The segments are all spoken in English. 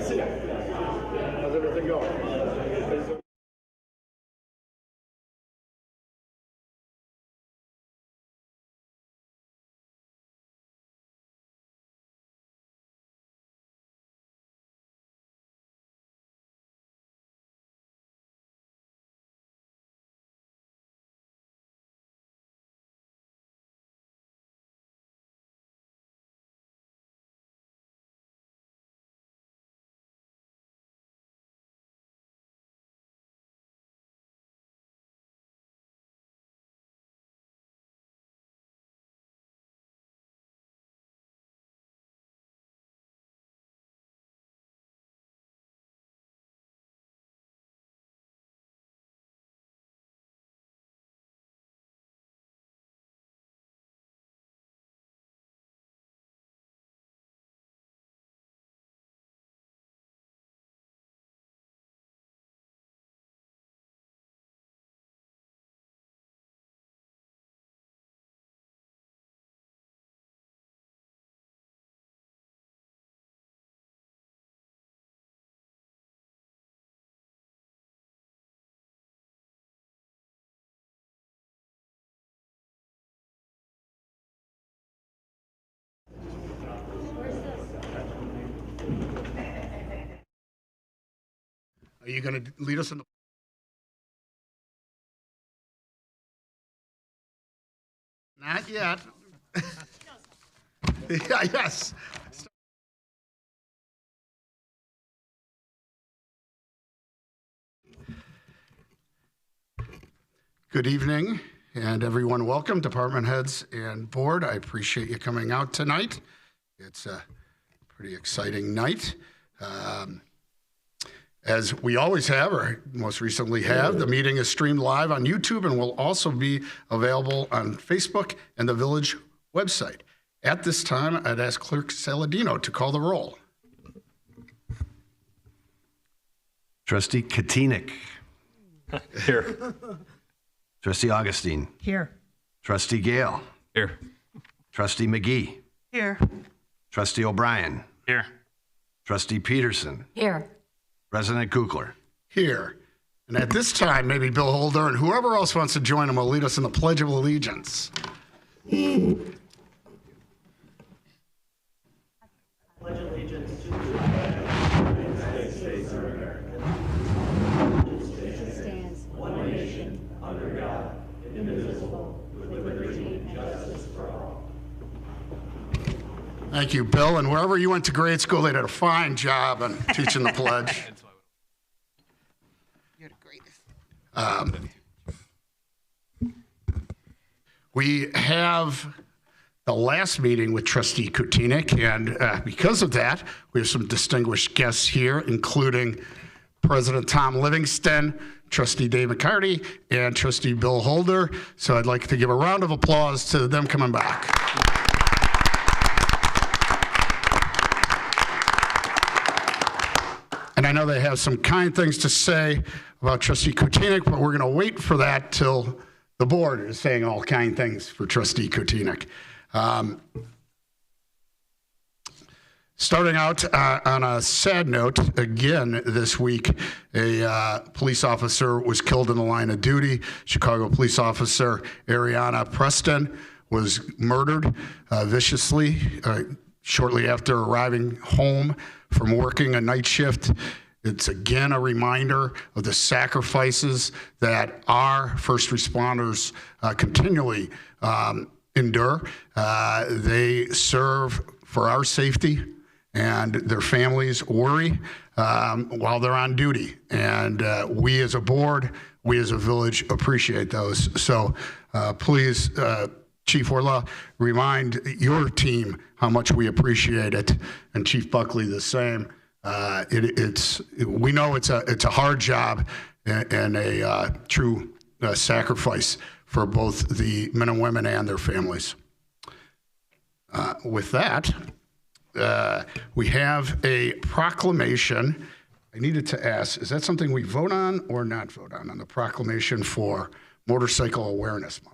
How's everything going? Are you going to lead us in the... Not yet. Yeah, yes. Good evening, and everyone welcome, department heads and board. I appreciate you coming out tonight. It's a Pretty exciting night. As we always have, or most recently have, the meeting is streamed live on YouTube and will also be available on Facebook and the Village website. At this time, I'd ask Clerk Saladino to call the roll. Trustee Katina. Here. Trustee Augustine. Here. Trustee Gale. Here. Trustee McGee. Here. Trustee O'Brien. Here. Trustee Peterson. Here. President Kukler. Here. And at this time, maybe Bill Holder and whoever else wants to join him will lead us in the Pledge of Allegiance. Pledge allegiance to the flag of the United States of America, stands one nation under God, indivisible, with liberty and justice for all. Thank you, Bill. And wherever you went to grade school, they did a fine job on teaching the pledge. You're the greatest. We have the last meeting with Trustee Kutinik, and because of that, we have some distinguished guests here, including President Tom Livingston, Trustee Dave McCarty, and Trustee Bill Holder. So I'd like to give a round of applause to them coming back. And I know they have some kind things to say about Trustee Kutinik, but we're going to wait for that till the board is saying all kind things for Trustee Kutinik. Starting out on a sad note, again this week, a police officer was killed in the line of duty. Chicago police officer Ariana Preston was murdered viciously shortly after arriving home from working a night shift. It's again a reminder of the sacrifices that our first responders continually endure. They serve for our safety, and their families worry while they're on duty. And we as a board, we as a village appreciate those. So please, Chief Orla, remind your team how much we appreciate it, and Chief Buckley the same. We know it's a hard job and a true sacrifice for both the men and women and their families. With that, we have a proclamation. I needed to ask, is that something we vote on or not vote on the proclamation for Motorcycle Awareness Month?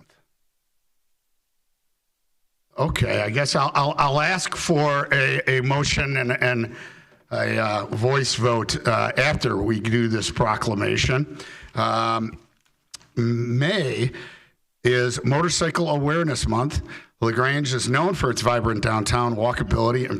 Okay, I guess I'll ask for a motion and a voice vote after we do this proclamation. May is Motorcycle Awareness Month. Grange is known for its vibrant downtown walkability and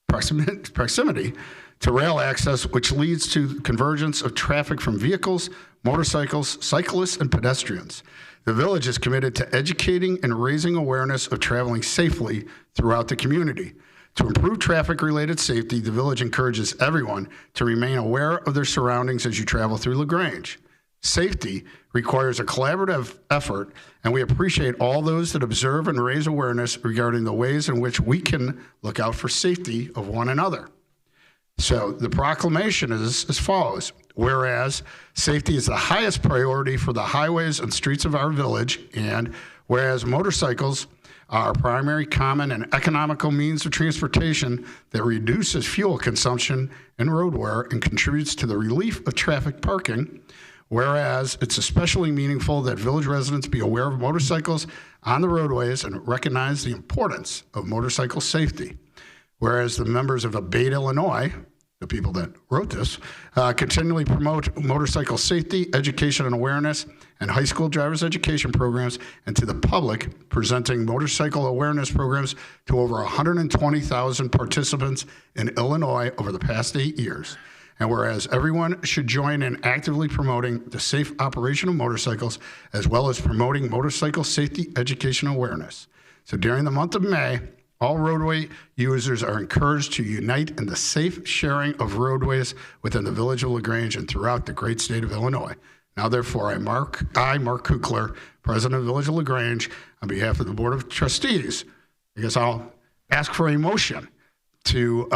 proximity to rail access, which leads to convergence of traffic from vehicles, motorcycles, cyclists, and pedestrians. The village is committed to educating and raising awareness of traveling safely throughout the community. To improve traffic-related safety, the village encourages everyone to remain aware of their surroundings as you travel through LaGrange. Safety requires a collaborative effort, and we appreciate all those that observe and raise awareness regarding the ways in which we can look out for safety of one another. So the proclamation is as follows. Whereas safety is the highest priority for the highways and streets of our village, and whereas motorcycles are a primary, common, and economical means of transportation that reduces fuel consumption and road wear and contributes to the relief of traffic parking, whereas it's especially meaningful that village residents be aware of motorcycles on the roadways and recognize the importance of motorcycle safety, whereas the members of Abate, Illinois, the people that wrote this, continually promote motorcycle safety, education and awareness, and high school driver's education programs, and to the public, presenting motorcycle awareness programs to over 120,000 participants in Illinois over the past 8 years. And whereas everyone should join in actively promoting the safe operation of motorcycles, as well as promoting motorcycle safety education awareness. So during the month of May, all roadway users are encouraged to unite in the safe sharing of roadways within the village of LaGrange and throughout the great state of Illinois. Now, therefore, I, Mark Kukler, President of the Village of LaGrange, on behalf of the Board of Trustees, I guess I'll ask for a motion to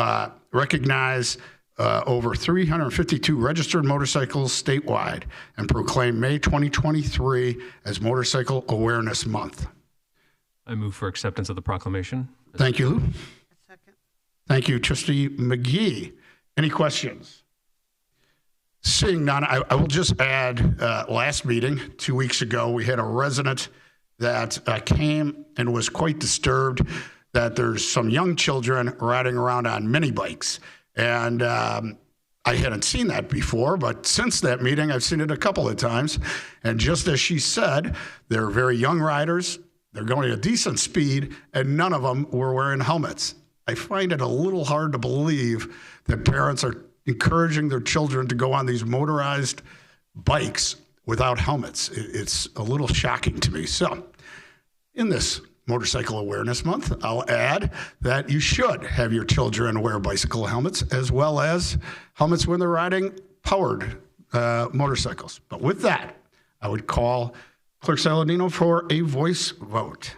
recognize over 352 registered motorcycles statewide and proclaim May 2023 as Motorcycle Awareness Month. I move for acceptance of the proclamation. Thank you, Lou. Thank you, Trustee McGee. Any questions? Seeing none, I will just add, last meeting, 2 weeks ago, we had a resident that came and was quite disturbed that there's some young children riding around on mini bikes. And I hadn't seen that before, but since that meeting, I've seen it a couple of times. And just as she said, they're very young riders, they're going at a decent speed, and none of them were wearing helmets. I find it a little hard to believe that parents are encouraging their children to go on these motorized bikes without helmets. It's a little shocking to me. So in this Motorcycle Awareness Month, I'll add that you should have your children wear bicycle helmets as well as helmets when they're riding powered motorcycles. But with that, I would call Clerk Saladino for a voice vote.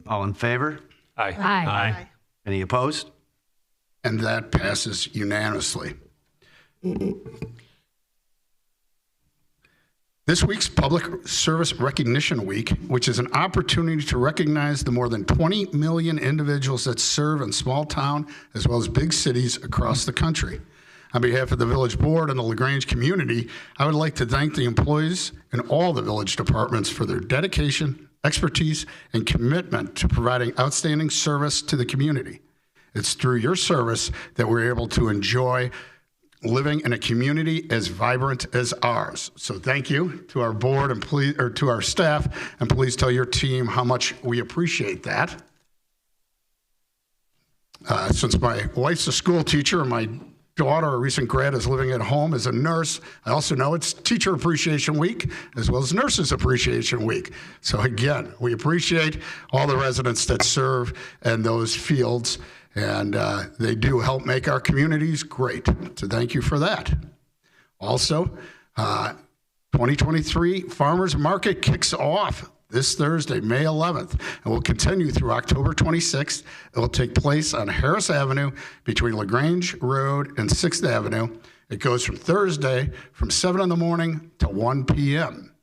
All in favor? Aye. Aye. Any opposed? And that passes unanimously. This week's Public Service Recognition Week, which is an opportunity to recognize the more than 20 million individuals that serve in small town as well as big cities across the country. On behalf of the Village Board and the LaGrange community, I would like to thank the employees in all the village departments for their dedication, expertise, and commitment to providing outstanding service to the community. It's through your service that we're able to enjoy living in a community as vibrant as ours. So thank you to our board and to our staff, and please tell your team how much we appreciate that. Since my wife's a school teacher and my daughter, a recent grad, is living at home as a nurse, I also know it's Teacher Appreciation Week as well as Nurses Appreciation Week. So again, we appreciate all the residents that serve in those fields, and they do help make our communities great. So thank you for that. Also, 2023 Farmers Market kicks off this Thursday, May 11th, and will continue through October 26th. It will take place on Harris Avenue between LaGrange Road and 6th Avenue. It goes from Thursday from 7 in the morning to 1 p.m.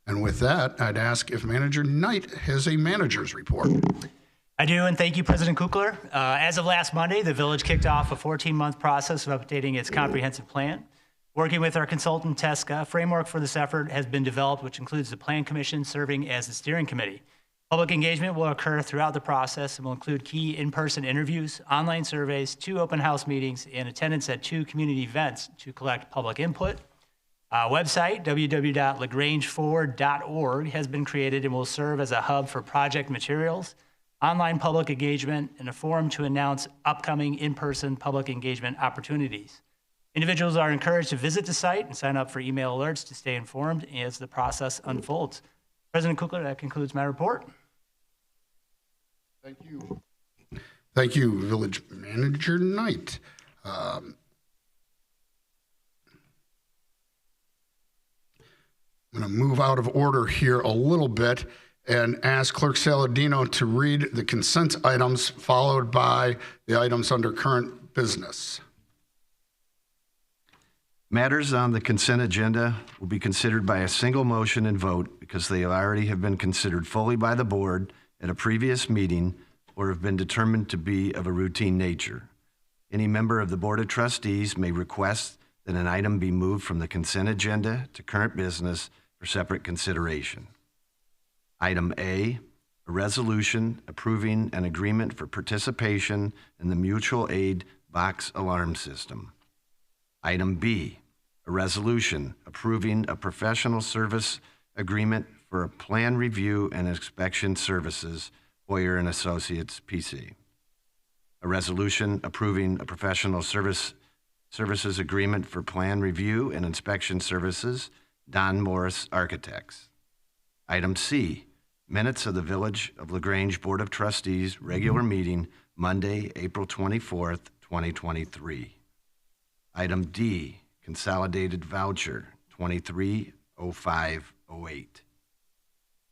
And with that, I'd ask if Manager Knight has a manager's report. I do, and thank you, President Kukler. As of last Monday, the village kicked off a 14-month process of updating its comprehensive plan. Working with our consultant, Tesca, a framework for this effort has been developed, which includes the Plan Commission serving as the steering committee. Public engagement will occur throughout the process and will include key in-person interviews, online surveys, 2 open house meetings, and attendance at 2 community events to collect public input. Website, www.lagrangeforward.org, has been created and will serve as a hub for project materials, online public engagement, and a forum to announce upcoming in-person public engagement opportunities. Individuals are encouraged to visit the site and sign up for email alerts to stay informed as the process unfolds. President Kukler, that concludes my report. Thank you. Thank you, Village Manager Knight. I'm going to move out of order here a little bit and ask Clerk Saladino to read the consent items followed by the items under current business. Matters on the consent agenda will be considered by a single motion and vote because they already have been considered fully by the board at a previous meeting or have been determined to be of a routine nature. Any member of the Board of Trustees may request that an item be moved from the consent agenda to current business for separate consideration. Item A, a resolution approving an agreement for participation in the mutual aid box alarm system. Item B, a resolution approving a professional service agreement for a plan review and inspection services, Hoyer and Associates, PC. A resolution approving a professional services agreement for plan review and inspection services, Don Morris Architects. Item C, minutes of the Village of LaGrange Board of Trustees regular meeting, Monday, April 24th, 2023. Item D, consolidated voucher 230508.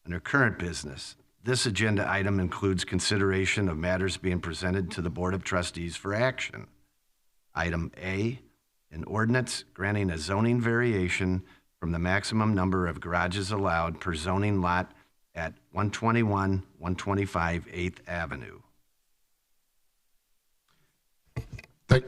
Under current business, This agenda item includes consideration of matters being presented to the Board of Trustees for action. Item A, an ordinance granting a zoning variation from the maximum number of garages allowed per zoning lot at 121, 125 8th Avenue. Thank-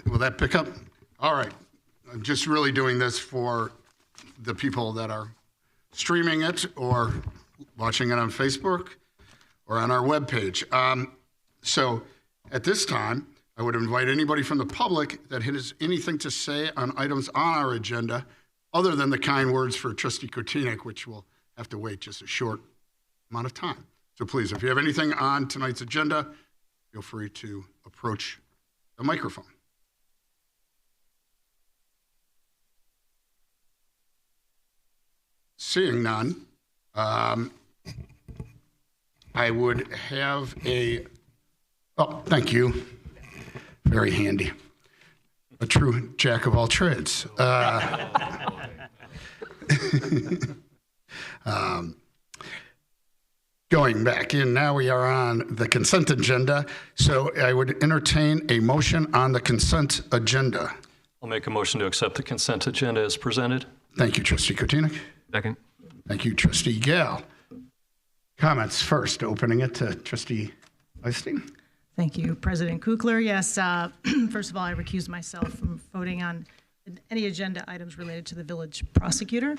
Will that pick up? All right. I'm just really doing this for the people that are streaming it or watching it on Facebook or on our webpage. So at this time, I would invite anybody from the public that has anything to say on items on our agenda other than the kind words for Trustee Kotinik, which will have to wait just a short amount of time. So please, if you have anything on tonight's agenda, feel free to approach the microphone. Seeing none, I would have oh, thank you. Very handy. A true jack of all trades. Going back in, now we are on the consent agenda. So I would entertain a motion on the consent agenda. I'll make a motion to accept the consent agenda as presented. Thank you, Trustee Kotinik. Second. Thank you, Trustee Gale. Comments first, opening it to Trustee Eystein. Thank you, President Kukler. Yes, first of all, I recuse myself from voting on any agenda items related to the village prosecutor.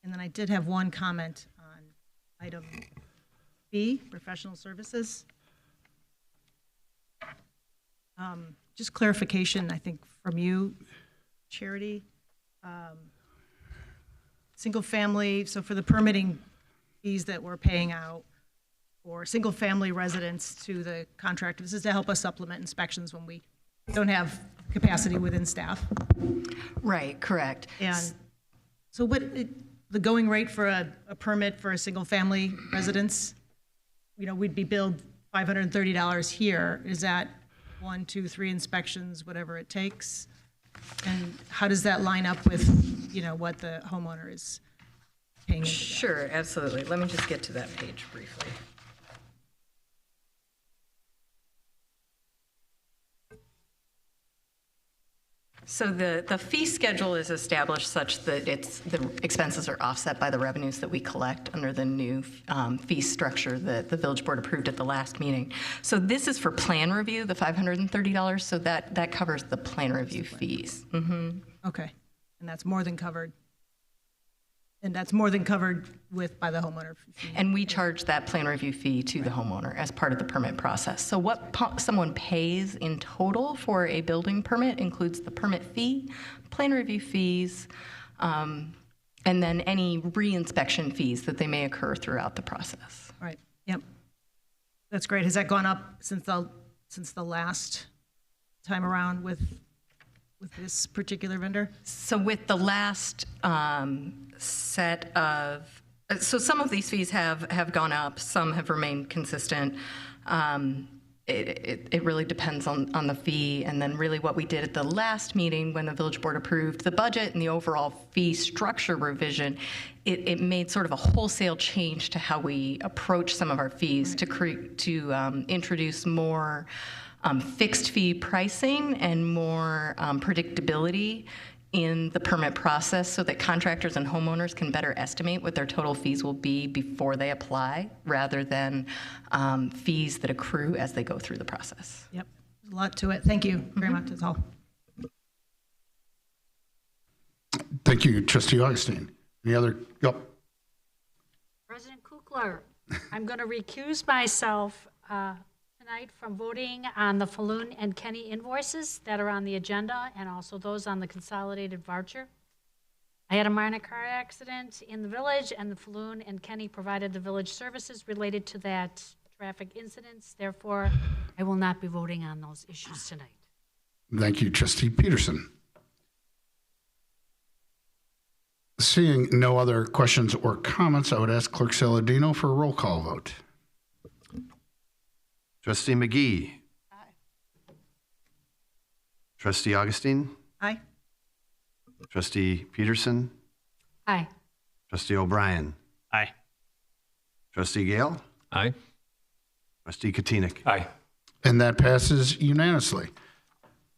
And then I did have one comment on item B, professional services. Just clarification, I think, from you, Charity. Single family, so for the permitting fees that we're paying out for single family residents to the contractor, this is to help us supplement inspections when we don't have capacity within staff. Right, correct. And so the going rate for a permit for a single family residence, we'd be billed $530 here. Is that 1, 2, 3 inspections, whatever it takes? And how does that line up with, what the homeowner is paying into that? Sure, absolutely. Let me just get to that page briefly. So the fee schedule is established such that the expenses are offset by the revenues that we collect under the new fee structure that the village board approved at the last meeting. So this is for plan review, the $530. So that covers the plan review fees. Mm-hmm. Okay, and that's more than covered. And that's more than covered by the homeowner. And we charge that plan review fee to the homeowner as part of the permit process. So what someone pays in total for a building permit includes the permit fee, plan review fees, and then any re-inspection fees that they may occur throughout the process. Right, yep. That's great. Has that gone up since the last time around with this particular vendor? So with the last set of, so some of these fees have gone up, some have remained consistent. It really depends on the fee, and then really what we did at the last meeting when the village board approved the budget and the overall fee structure revision, it made sort of a wholesale change to how we approach some of our fees to introduce more fixed fee pricing and more predictability in the permit process so that contractors and homeowners can better estimate what their total fees will be before they apply rather than fees that accrue as they go through the process. Yep, there's a lot to it. Thank you very much, that's all. Thank you, Trustee Augustine. Any other? Yep. President Kukler, I'm going to recuse myself tonight from voting on the Falloon and Kenny invoices that are on the agenda and also those on the consolidated voucher. I had a minor car accident in the village, and the Falloon and Kenny provided the village services related to that traffic incidents. Therefore, I will not be voting on those issues tonight. Thank you, Trustee Peterson. Seeing no other questions or comments, I would ask Clerk Saladino for a roll call vote. Trustee McGee. Aye. Trustee Augustine. Aye. Trustee Peterson. Aye. Trustee O'Brien. Aye. Trustee Gale. Aye. Trustee Katina. Aye. And that passes unanimously.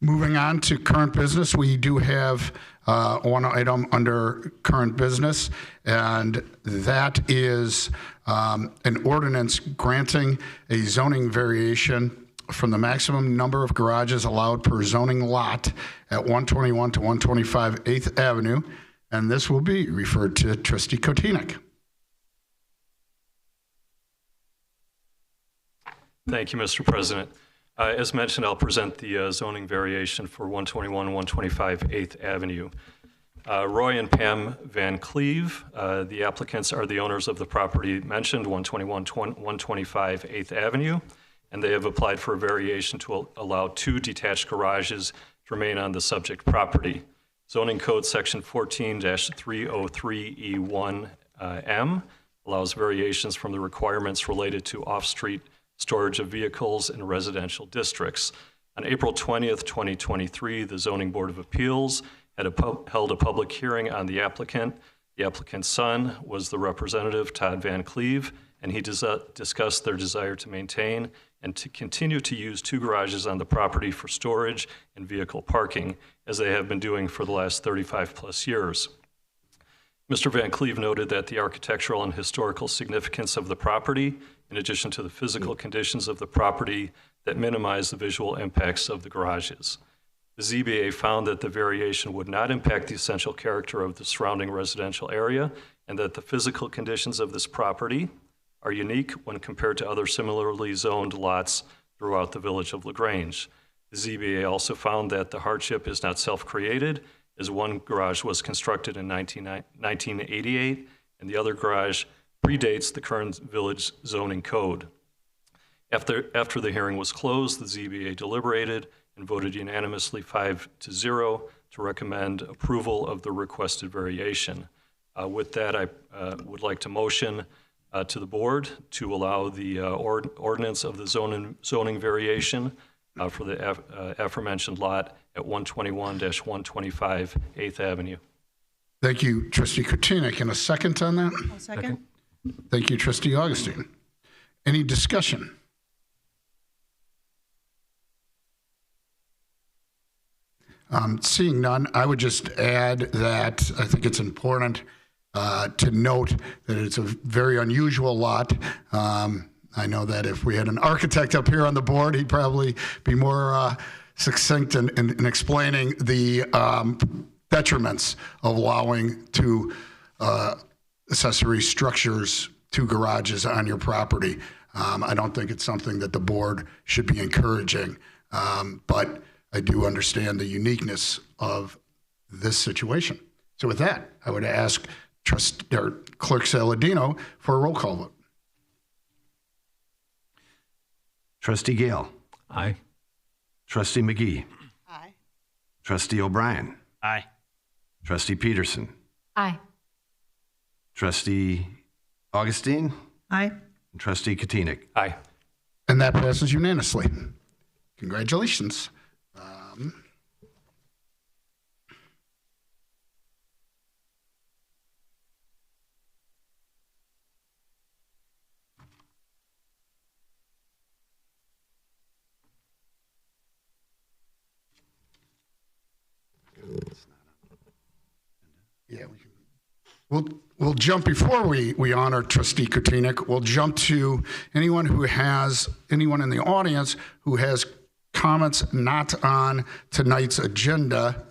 Moving on to current business, we do have one item under current business, and that is an ordinance granting a zoning variation from the maximum number of garages allowed per zoning lot at 121 to 125 8th Avenue, and this will be referred to Trustee Kotinik. Thank you, Mr. President. As mentioned, I'll present the zoning variation for 121 125 8th Avenue. Roy and Pam Van Cleve, the applicants, are the owners of the property mentioned, 121 125 8th Avenue, and they have applied for a variation to allow 2 detached garages to remain on the subject property. Zoning Code Section 14-303E1M allows variations from the requirements related to off-street storage of vehicles in residential districts. On April 20th, 2023, the Zoning Board of Appeals had held a public hearing on the applicant. The applicant's son was the representative, Todd Van Cleve, and he discussed their desire to maintain and to continue to use 2 garages on the property for storage and vehicle parking, as they have been doing for the last 35 plus years. Mr. Van Cleve noted that the architectural and historical significance of the property, in addition to the physical conditions of the property that minimize the visual impacts of the garages. The ZBA found that the variation would not impact the essential character of the surrounding residential area, and that the physical conditions of this property are unique when compared to other similarly zoned lots throughout the village of LaGrange. The ZBA also found that the hardship is not self-created, as one garage was constructed in 1988, and the other garage predates the current village zoning code. After the hearing was closed, the ZBA deliberated and voted unanimously 5-0 to recommend approval of the requested variation. With that, I would like to motion to the board to allow the ordinance of the zoning variation for the aforementioned lot at 121-125 8th Avenue. Thank you, Trustee Kotinik. And a second on that? I'll second. Thank you, Trustee Augustine. Any discussion? Seeing none, I would just add that I think it's important to note that it's a very unusual lot. I know that if we had an architect up here on the board, he'd probably be more succinct in explaining the detriments of allowing 2 accessory structures, 2 garages on your property. I don't think it's something that the board should be encouraging, but I do understand the uniqueness of this situation. So with that, I would ask Clerk Saladino for a roll call vote. Trustee Gale. Aye. Trustee McGee. Aye. Trustee O'Brien. Aye. Trustee Peterson. Aye. Trustee Augustine. Aye. And Trustee Katina. Aye. And that passes unanimously. Congratulations. Yeah, we'll jump before we honor Trustee Kotinik. We'll jump to anyone in the audience who has comments not on tonight's agenda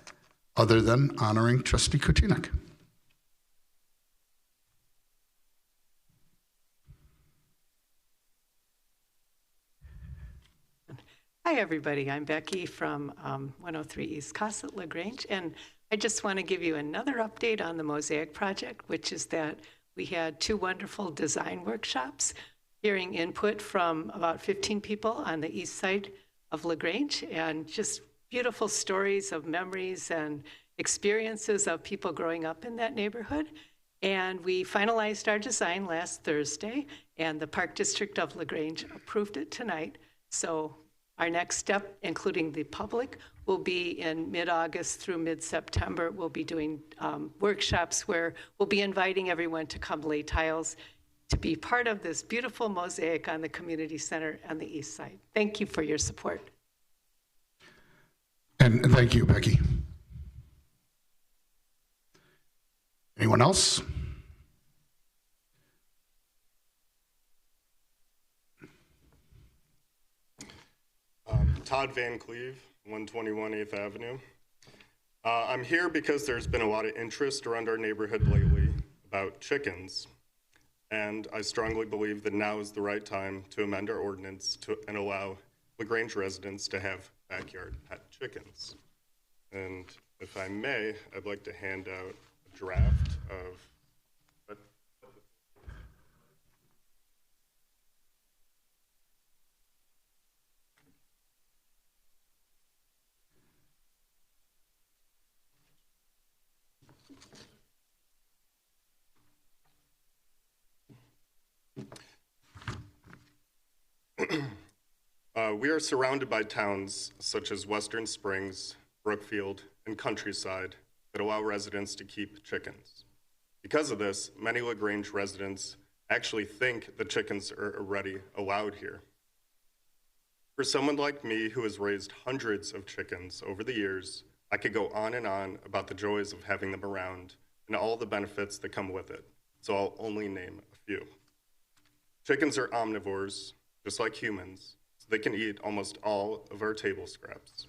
other than honoring Trustee Kotinik. Hi, everybody. I'm Becky from 103 East Cosset, LaGrange, and I just want to give you another update on the Mosaic project, which is that we had 2 wonderful design workshops, hearing input from about 15 people on the east side of LaGrange, and just beautiful stories of memories and experiences of people growing up in that neighborhood. And we finalized our design last Thursday, and the Park District of LaGrange approved it tonight. So our next step, including the public, will be in mid-August through mid-September. We'll be doing workshops where we'll be inviting everyone to come lay tiles to be part of this beautiful mosaic on the community center on the east side. Thank you for your support. And thank you, Becky. Anyone else? Todd Van Cleve, 121 8th Avenue. I'm here because there's been a lot of interest around our neighborhood lately about chickens, and I strongly believe that now is the right time to amend our ordinance and allow LaGrange residents to have backyard pet chickens. And if I may, I'd like to hand out a draft of we are surrounded by towns such as Western Springs, Brookfield, and Countryside that allow residents to keep chickens. Because of this, many LaGrange residents actually think the chickens are already allowed here. For someone like me who has raised hundreds of chickens over the years, I could go on and on about the joys of having them around and all the benefits that come with it, so I'll only name a few. Chickens are omnivores, just like humans, so they can eat almost all of our table scraps.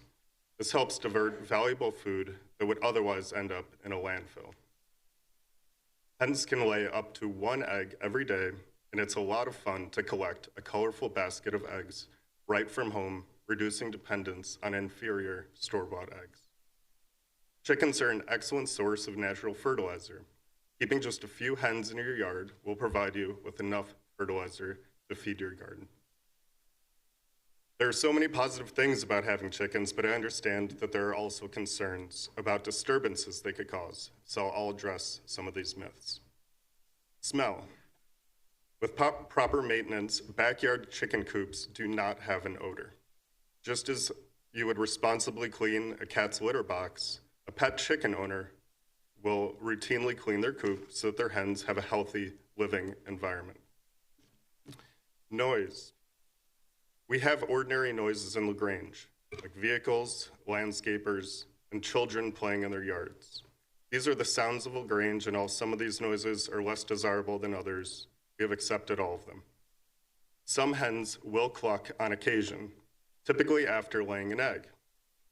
This helps divert valuable food that would otherwise end up in a landfill. Hens can lay up to 1 egg every day, and it's a lot of fun to collect a colorful basket of eggs right from home, reducing dependence on inferior store-bought eggs. Chickens are an excellent source of natural fertilizer. Keeping just a few hens in your yard will provide you with enough fertilizer to feed your garden. There are so many positive things about having chickens, but I understand that there are also concerns about disturbances they could cause, so I'll address some of these myths. Smell. With proper maintenance, backyard chicken coops do not have an odor. Just as you would responsibly clean a cat's litter box, a pet chicken owner will routinely clean their coop so that their hens have a healthy living environment. Noise. We have ordinary noises in LaGrange, like vehicles, landscapers, and children playing in their yards. These are the sounds of LaGrange, and while some of these noises are less desirable than others, we have accepted all of them. Some hens will cluck on occasion, typically after laying an egg.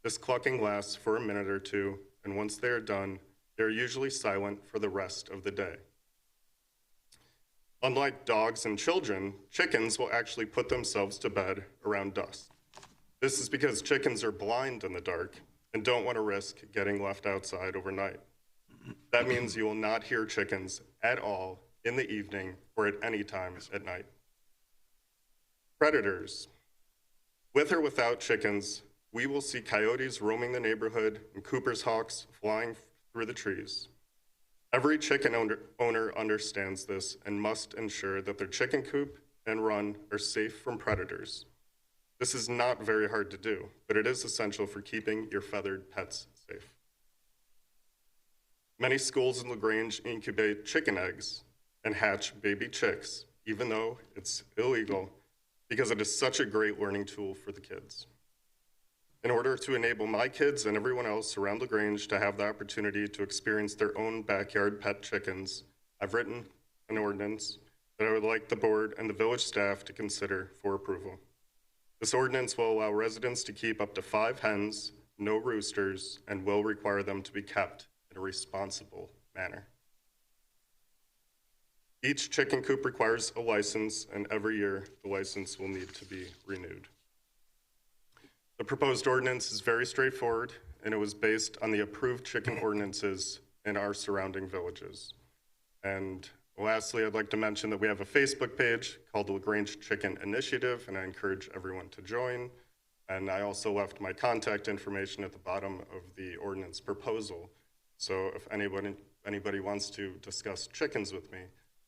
This clucking lasts for a minute or two, and once they are done, they are usually silent for the rest of the day. Unlike dogs and children, chickens will actually put themselves to bed around dusk. This is because chickens are blind in the dark and don't want to risk getting left outside overnight. That means you will not hear chickens at all in the evening or at any time at night. Predators. With or without chickens, we will see coyotes roaming the neighborhood and Cooper's hawks flying through the trees. Every chicken owner understands this and must ensure that their chicken coop and run are safe from predators. This is not very hard to do, but it is essential for keeping your feathered pets safe. Many schools in LaGrange incubate chicken eggs and hatch baby chicks, even though it's illegal, because it is such a great learning tool for the kids. In order to enable my kids and everyone else around LaGrange to have the opportunity to experience their own backyard pet chickens, I've written an ordinance that I would like the board and the village staff to consider for approval. This ordinance will allow residents to keep up to 5 hens, no roosters, and will require them to be kept in a responsible manner. Each chicken coop requires a license, and every year the license will need to be renewed. The proposed ordinance is very straightforward, and it was based on the approved chicken ordinances in our surrounding villages. And lastly, I'd like to mention that we have a Facebook page called the LaGrange Chicken Initiative, and I encourage everyone to join. And I also left my contact information at the bottom of the ordinance proposal So if anybody wants to discuss chickens with me,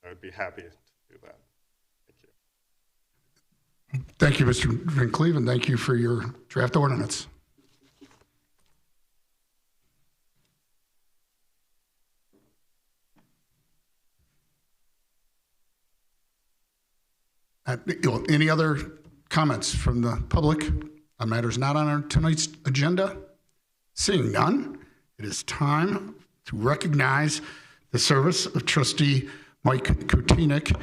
I would be happy to do that. Thank you. Thank you, Mr. Van Cleven. Thank you for your draft ordinance. Any other comments from the public on matters not on our tonight's agenda? Seeing none, it is time to recognize the service of Trustee Mike Kotinek.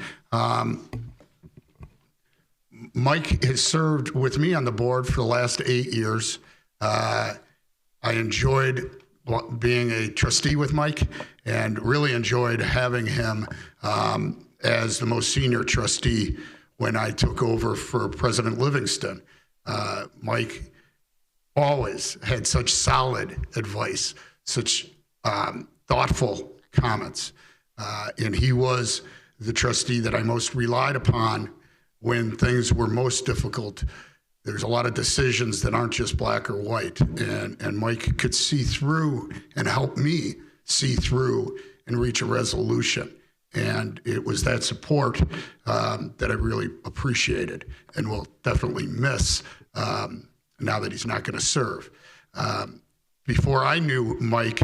Mike has served with me on the board for the last 8 years. I enjoyed being a trustee with Mike and really enjoyed having him as the most senior trustee when I took over for President Livingston. Mike always had such solid advice, such thoughtful comments. And he was the trustee that I most relied upon when things were most difficult. There's a lot of decisions that aren't just black or white. And Mike could see through and help me see through and reach a resolution. And it was that support that I really appreciated and will definitely miss now that he's not going to serve. Before I knew Mike,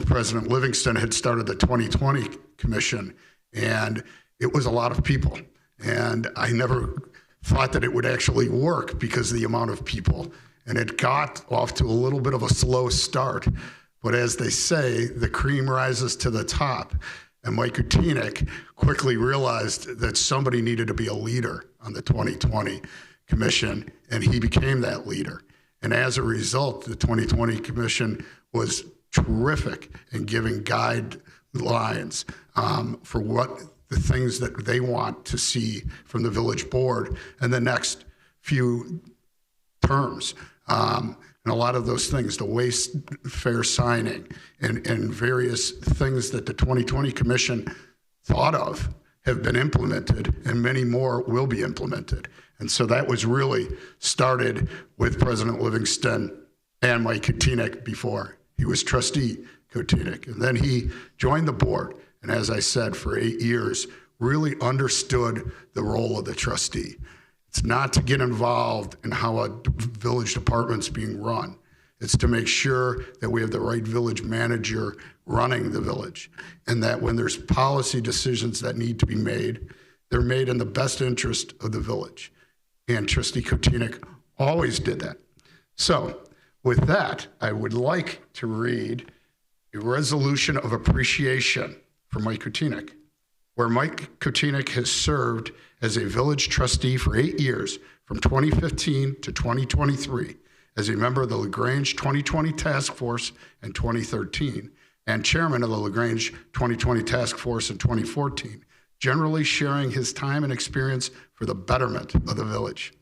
President Livingston had started the 2020 Commission, and it was a lot of people. And I never thought that it would actually work because of the amount of people. And it got off to a little bit of a slow start. But as they say, the cream rises to the top. And Mike Kotinek quickly realized that somebody needed to be a leader on the 2020 Commission, and he became that leader. And as a result, the 2020 Commission was terrific in giving guidelines for what the things that they want to see from the village board in the next few terms. And a lot of those things, the waste fair signing and various things that the 2020 Commission thought of have been implemented, and many more will be implemented. And so that was really started with President Livingston and Mike Kotinek before he was trustee Kotinek. And then he joined the board, and as I said, for 8 years, really understood the role of the trustee. It's not to get involved in how a village department's being run. It's to make sure that we have the right village manager running the village, and that when there's policy decisions that need to be made, they're made in the best interest of the village. And Trustee Kotinek always did that. So with that, I would like to read a resolution of appreciation for Mike Kotinek, where Mike Kotinek has served as a village trustee for 8 years, from 2015 to 2023, as a member of the LaGrange 2020 Task Force in 2013, and chairman of the LaGrange 2020 Task Force in 2014, generally sharing his time and experience for the betterment of the village.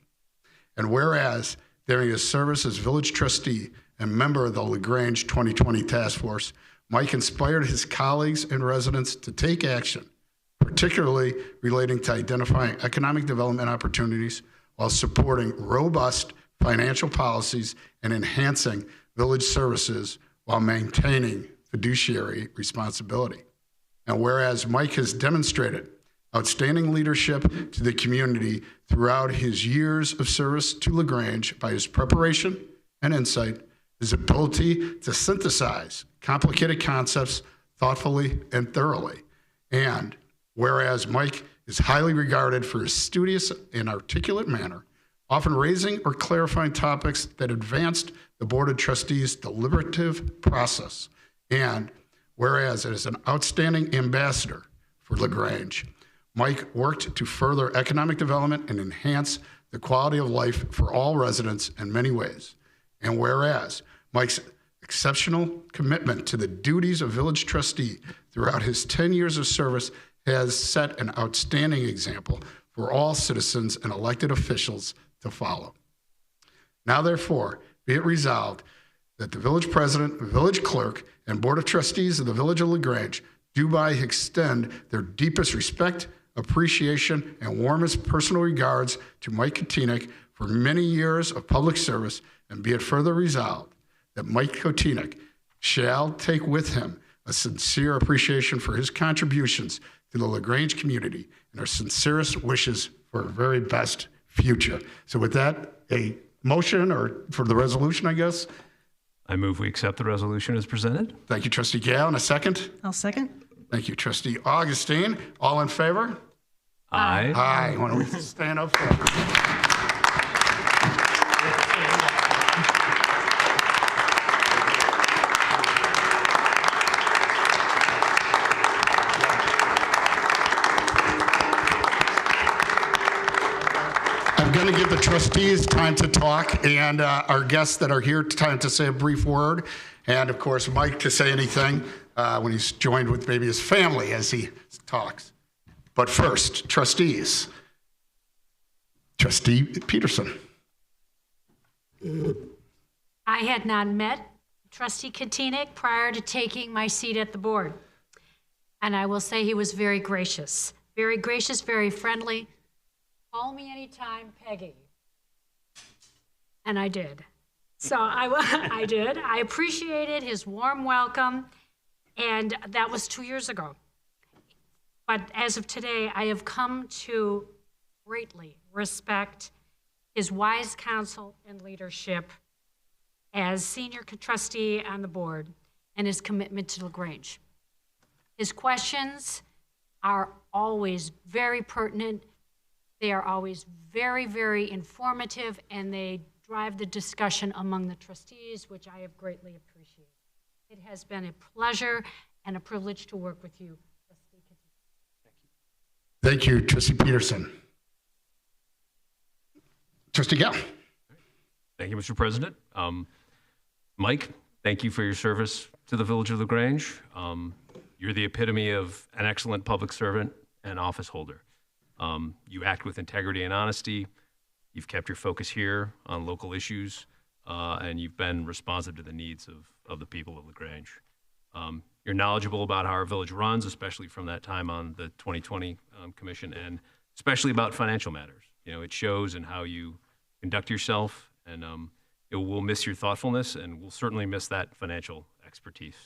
And whereas, during his service as village trustee and member of the LaGrange 2020 Task Force, Mike inspired his colleagues and residents to take action, particularly relating to identifying economic development opportunities while supporting robust financial policies and enhancing village services while maintaining fiduciary responsibility. And whereas Mike has demonstrated outstanding leadership to the community throughout his years of service to LaGrange by his preparation and insight, his ability to synthesize complicated concepts thoughtfully and thoroughly, and whereas Mike is highly regarded for his studious and articulate manner, often raising or clarifying topics that advanced the Board of Trustees' deliberative process, and whereas as an outstanding ambassador for LaGrange, Mike worked to further economic development and enhance the quality of life for all residents in many ways, and whereas Mike's exceptional commitment to the duties of village trustee throughout his 10 years of service has set an outstanding example for all citizens and elected officials to follow. Now, therefore, be it resolved that the village president, village clerk, and board of trustees of the village of LaGrange do by extend their deepest respect, appreciation, and warmest personal regards to Mike Kotinek for many years of public service, and be it further resolved that Mike Kotinek shall take with him a sincere appreciation for his contributions to the LaGrange community and our sincerest wishes for a very best future. So with that, a motion or for the resolution, I guess. I move we accept the resolution as presented. Thank you, Trustee Gale. And a second? I'll second. Thank you, Trustee Augustine. All in favor? Aye. Aye. Why don't we stand up? I'm going to give the trustees time to talk and our guests that are here time to say a brief word. And of course, Mike to say anything when he's joined with maybe his family as he talks. But first, trustees. Trustee Peterson. I had not met Trustee Katina prior to taking my seat at the board. And I will say he was very gracious, very friendly. Call me anytime, Peggy. And I did. So I did. I appreciated his warm welcome, and that was 2 years ago. But as of today, I have come to greatly respect his wise counsel and leadership as senior trustee on the board and his commitment to LaGrange. His questions are always very pertinent. They are always very informative, and they drive the discussion among the trustees, which I have greatly appreciated. It has been a pleasure and a privilege to work with you, Trustee Katina. Thank you, Trustee Peterson. Trustee Gale. Thank you, Mr. President. Mike, thank you for your service to the Village of LaGrange. You're the epitome of an excellent public servant and office holder. You act with integrity and honesty. You've kept your focus here on local issues, and you've been responsive to the needs of the people of LaGrange. You're knowledgeable about how our village runs, especially from that time on the 2020 commission, and especially about financial matters. You know, it shows in how you conduct yourself, and we'll miss your thoughtfulness, and we'll certainly miss that financial expertise.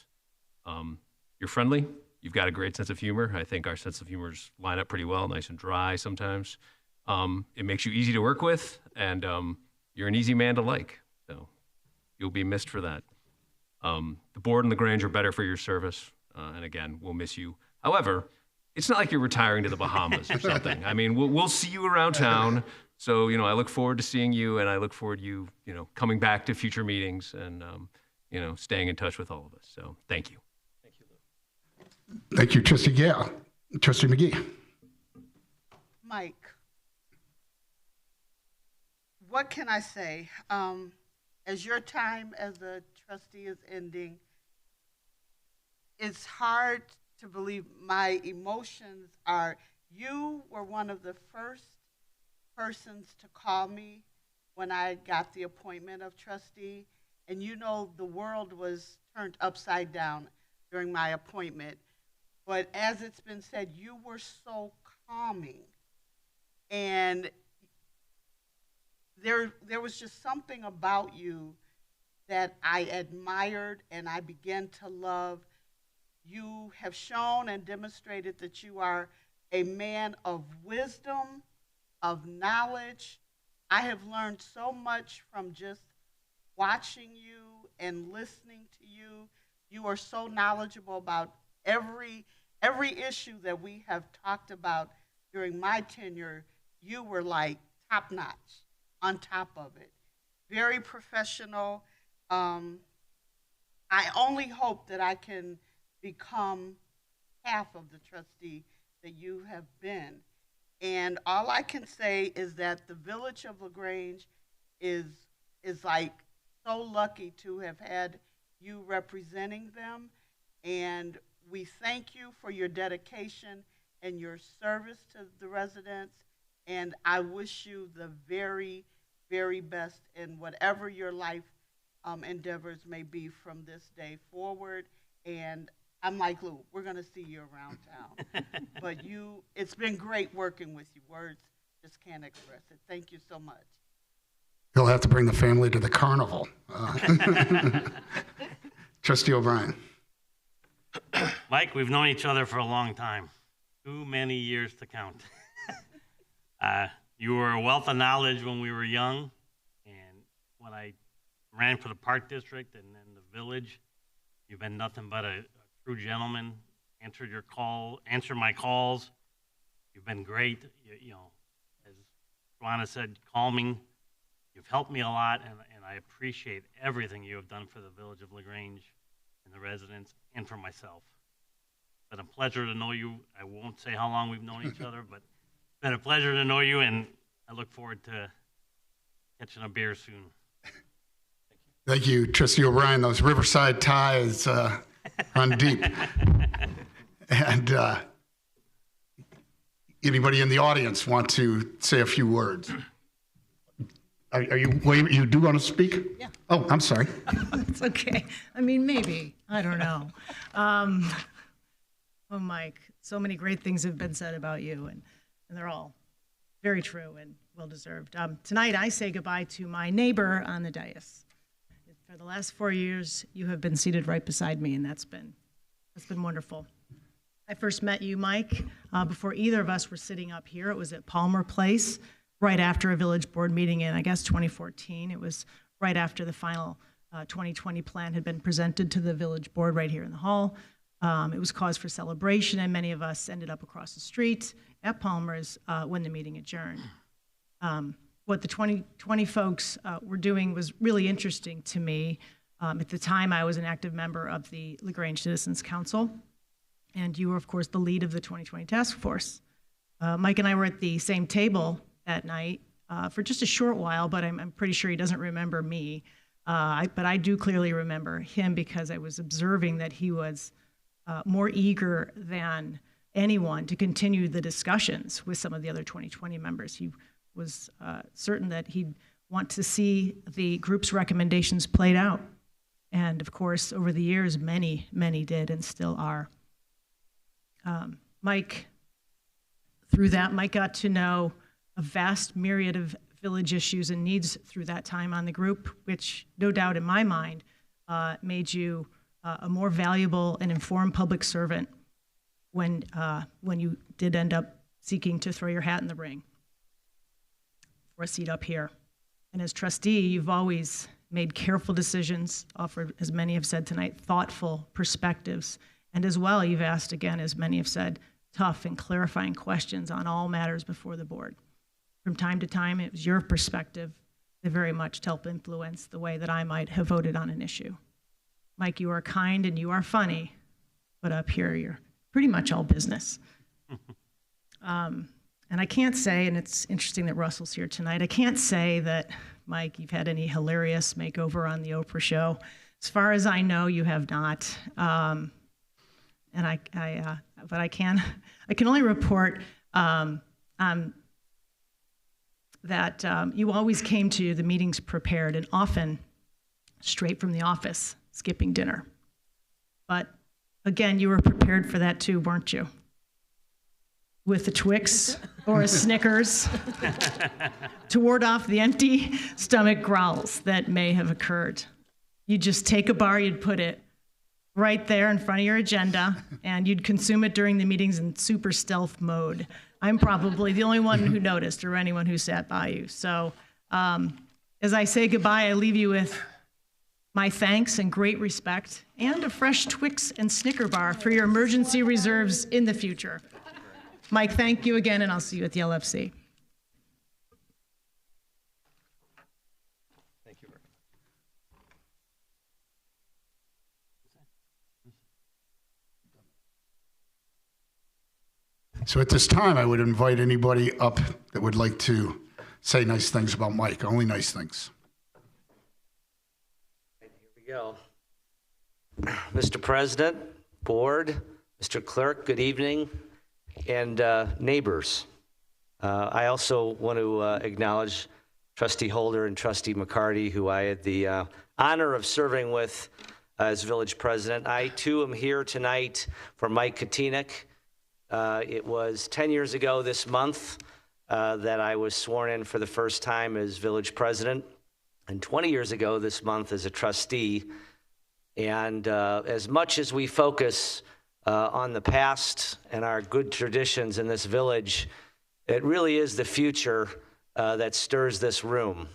You're friendly. You've got a great sense of humor. I think our sense of humors line up pretty well, nice and dry sometimes. It makes you easy to work with, and you're an easy man to like. So you'll be missed for that. The board and LaGrange are better for your service, and again, we'll miss you. However, it's not like you're retiring to the Bahamas or something. I mean, we'll see you around town. So, I look forward to seeing you, and I look forward to you, coming back to future meetings and, staying in touch with all of us. So thank you. Thank you, Trustee Gale. Trustee McGee. Mike, what can I say? As your time as a trustee is ending, it's hard to believe. My emotions are, you were one of the first persons to call me when I got the appointment of trustee, and the world was turned upside down during my appointment. But as it's been said, you were so calming, and there was just something about you that I admired and I began to love. You have shown and demonstrated that you are a man of wisdom, of knowledge. I have learned so much from just watching you and listening to you. You are so knowledgeable about every issue that we have talked about during my tenure. You were like top notch, on top of it. Very professional. I only hope that I can become half of the trustee that you have been. And all I can say is that the Village of LaGrange is like so lucky to have had you representing them. And we thank you for your dedication and your service to the residents. And I wish you the very, very best in whatever your life endeavors may be from this day forward. And I'm like Lou, we're going to see you around town. But it's been great working with you. Words just can't express it. Thank you so much. He'll have to bring the family to the carnival. Trustee O'Brien. Mike, we've known each other for a long time. Too many years to count. You were a wealth of knowledge when we were young, and when I ran for the Park District and then the village, you've been nothing but a true gentleman. Answered my calls. You've been great. You know, as Joanna said, calming. You've helped me a lot, and I appreciate everything you have done for the village of LaGrange and the residents and for myself. It's been a pleasure to know you. I won't say how long we've known each other, but it's been a pleasure to know you, and I look forward to catching a beer soon. Thank you, Trustee O'Brien. Those Riverside ties run deep. And anybody in the audience want to say a few words? You do want to speak? Yeah. Oh, I'm sorry. It's okay. I mean, maybe. I don't know. Oh, Mike, so many great things have been said about you, and they're all very true and well-deserved. Tonight, I say goodbye to my neighbor on the dais. For the last 4 years, you have been seated right beside me, and that's been wonderful. I first met you, Mike, before either of us were sitting up here. It was at Palmer Place, right after a village board meeting in, I guess, 2014. It was right after the final 2020 plan had been presented to the village board right here in the hall. It was cause for celebration, and many of us ended up across the street at Palmer's when the meeting adjourned. What the 2020 folks were doing was really interesting to me. At the time, I was an active member of the LaGrange Citizens Council, and you were, of course, the lead of the 2020 task force. Mike and I were at the same table that night for just a short while, but I'm pretty sure he doesn't remember me. But I do clearly remember him because I was observing that he was more eager than anyone to continue the discussions with some of the other 2020 members. He was certain that he'd want to see the group's recommendations played out. And of course, over the years, many, many did and still are. Mike got to know a vast myriad of village issues and needs through that time on the group, which no doubt in my mind made you a more valuable and informed public servant when you did end up seeking to throw your hat in the ring for a seat up here. And as trustee, you've always made careful decisions, offered, as many have said tonight, thoughtful perspectives, and as well, you've asked, again, as many have said, tough and clarifying questions on all matters before the board. From time to time, it was your perspective that very much helped influence the way that I might have voted on an issue. Mike, you are kind and you are funny, but up here, you're pretty much all business. And I can't say, and it's interesting that Russell's here tonight, I can't say that, Mike, you've had any hilarious makeover on the Oprah show. As far as I know, you have not. But I can only report that you always came to the meetings prepared and often straight from the office, skipping dinner. But again, you were prepared for that too, weren't you? With a Twix or a Snickers to ward off the empty stomach growls that may have occurred. You'd just take a bar, you'd put it right there in front of your agenda, and you'd consume it during the meetings in super stealth mode. I'm probably the only one who noticed, or anyone who sat by you. So as I say goodbye, I leave you with my thanks and great respect, and a fresh Twix and Snicker bar for your emergency reserves in the future. Mike, thank you again, and I'll see you at the LFC. Thank you very much. So at this time, I would invite anybody up that would like to say nice things about Mike, only nice things. Here we go. Mr. President, board, Mr. Clerk, good evening, and neighbors. I also want to acknowledge Trustee Holder and Trustee McCarty, who I had the honor of serving with as village president. I too am here tonight for Mike Katinik. It was 10 years ago this month that I was sworn in for the first time as village president, and 20 years ago this month as a trustee. And as much as we focus on the past and our good traditions in this village, it really is the future that stirs this room.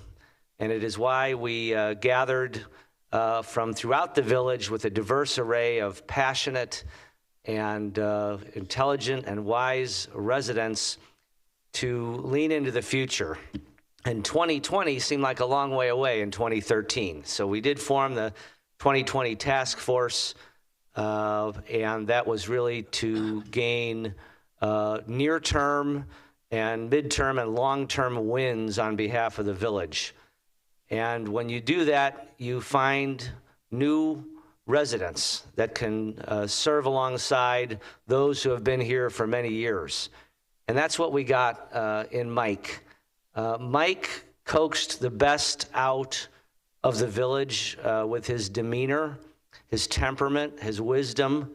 And it is why we gathered from throughout the village with a diverse array of passionate and intelligent and wise residents to lean into the future. And 2020 seemed like a long way away in 2013. So we did form the 2020 task force, and that was really to gain near-term and midterm and long-term wins on behalf of the village. And when you do that, you find new residents that can serve alongside those who have been here for many years. And that's what we got in Mike. Mike coaxed the best out of the village with his demeanor, his temperament, his wisdom.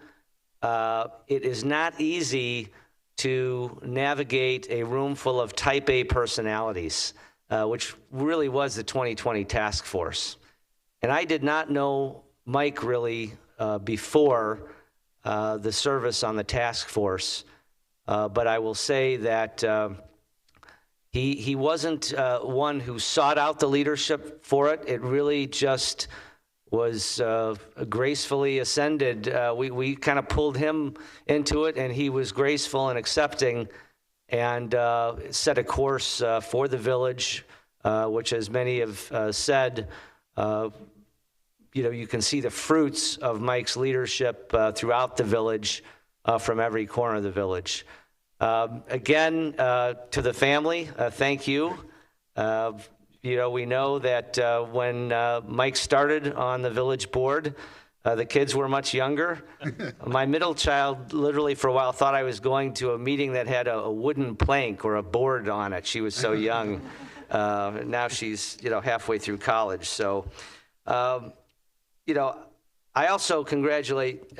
It is not easy to navigate a room full of type A personalities, which really was the 2020 task force. And I did not know Mike really before the service on the task force, but I will say that he wasn't one who sought out the leadership for it. It really just was gracefully ascended. We kind of pulled him into it, and he was graceful and accepting, and set a course for the village, which, as many have said, you can see the fruits of Mike's leadership throughout the village, from every corner of the village. Again, to the family, thank you. We know that when Mike started on the village board, the kids were much younger. My middle child literally for a while thought I was going to a meeting that had a wooden plank or a board on it. She was so young. Now she's, halfway through college. So, I also congratulate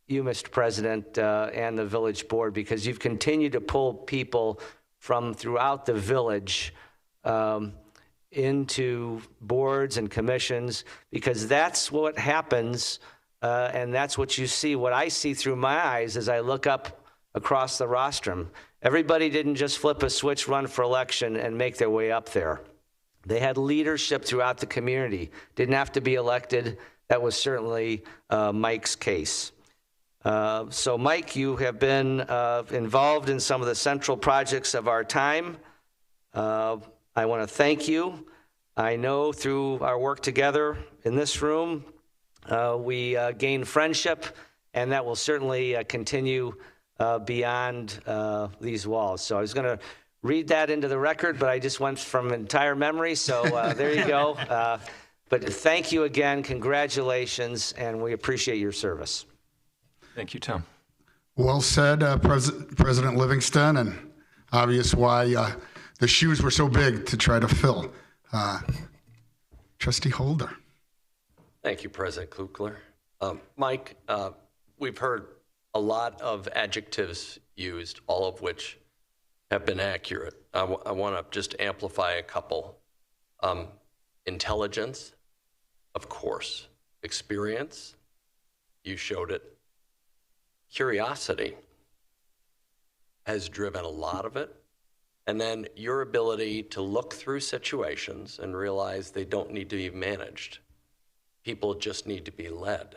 you, Mr. President, and the village board, because you've continued to pull people from throughout the village into boards and commissions, because that's what happens, and that's what you see. What I see through my eyes as I look up across the rostrum, everybody didn't just flip a switch, run for election, and make their way up there. They had leadership throughout the community. Didn't have to be elected. That was certainly Mike's case. So, Mike, you have been involved in some of the central projects of our time. I want to thank you. I know through our work together in this room, we gained friendship, and that will certainly continue beyond these walls. So I was going to read that into the record, but I just went from entire memory, so there you go. But thank you again, congratulations, and we appreciate your service. Thank you, Tom. Well said, President Livingston, and obvious why the shoes were so big to try to fill. Trustee Holder. Thank you, President Kukler. Mike, we've heard a lot of adjectives used, all of which have been accurate. I want to just amplify a couple. Intelligence, of course. Experience, you showed it. Curiosity has driven a lot of it. And then your ability to look through situations and realize they don't need to be managed. People just need to be led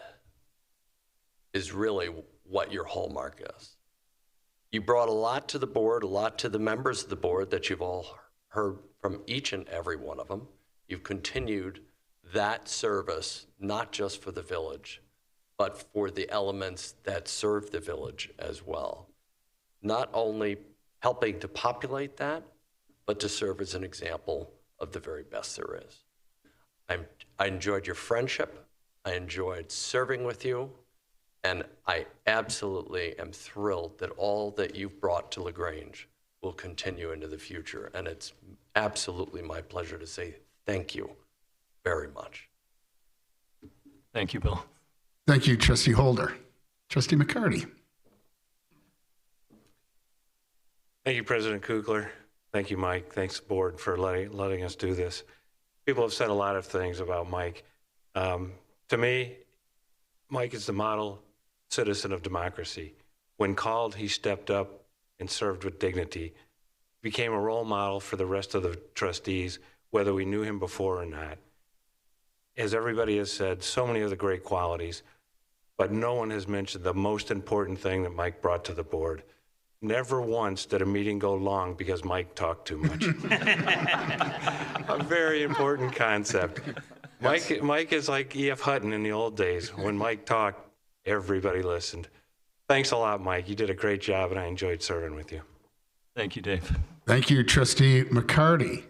is really what your hallmark is. You brought a lot to the board, a lot to the members of the board that you've all heard from each and every one of them. You've continued that service, not just for the village, but for the elements that serve the village as well. Not only helping to populate that, but to serve as an example of the very best there is. I enjoyed your friendship. I enjoyed serving with you. And I absolutely am thrilled that all that you've brought to LaGrange will continue into the future. And it's absolutely my pleasure to say thank you very much. Thank you, Bill. Thank you, Trustee Holder. Trustee McCarty. Thank you, President Kukler. Thank you, Mike. Thanks, board, for letting us do this. People have said a lot of things about Mike. To me, Mike is the model citizen of democracy. When called, he stepped up and served with dignity, became a role model for the rest of the trustees, whether we knew him before or not. As everybody has said, so many of the great qualities, but no one has mentioned the most important thing that Mike brought to the board. Never once did a meeting go long because Mike talked too much. A very important concept. Mike is like E.F. Hutton in the old days. When Mike talked, everybody listened. Thanks a lot, Mike. You did a great job, and I enjoyed serving with you. Thank you, Dave. Thank you, Trustee McCarty.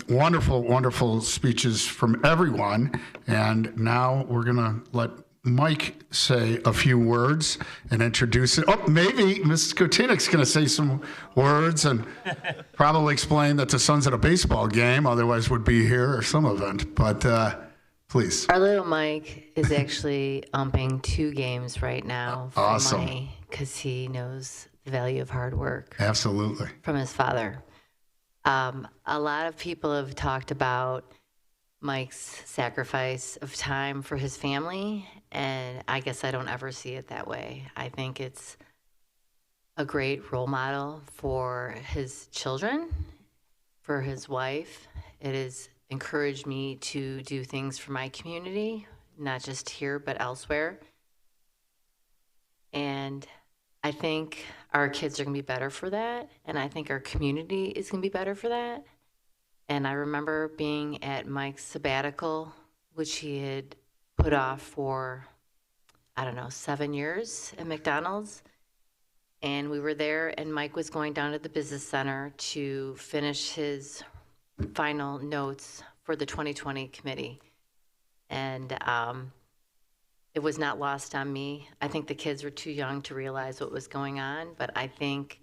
Wonderful, wonderful speeches from everyone. And now we're going to let Mike say a few words and introduce it. Oh, maybe Mrs. Kotinek's going to say some words and probably explain that the son's at a baseball game, otherwise would be here or some event. But please. Our little Mike is actually umping 2 games right now for Awesome. money because he knows the value of hard work. Absolutely. From his father. A lot of people have talked about Mike's sacrifice of time for his family, and I guess I don't ever see it that way. I think it's a great role model for his children, for his wife. It has encouraged me to do things for my community, not just here, but elsewhere. And I think our kids are going to be better for that, and I think our community is going to be better for that. And I remember being at Mike's sabbatical, which he had put off for, 7 years at McDonald's. And we were there, and Mike was going down to the business center to finish his final notes for the 2020 committee. And it was not lost on me. I think the kids were too young to realize what was going on, but I think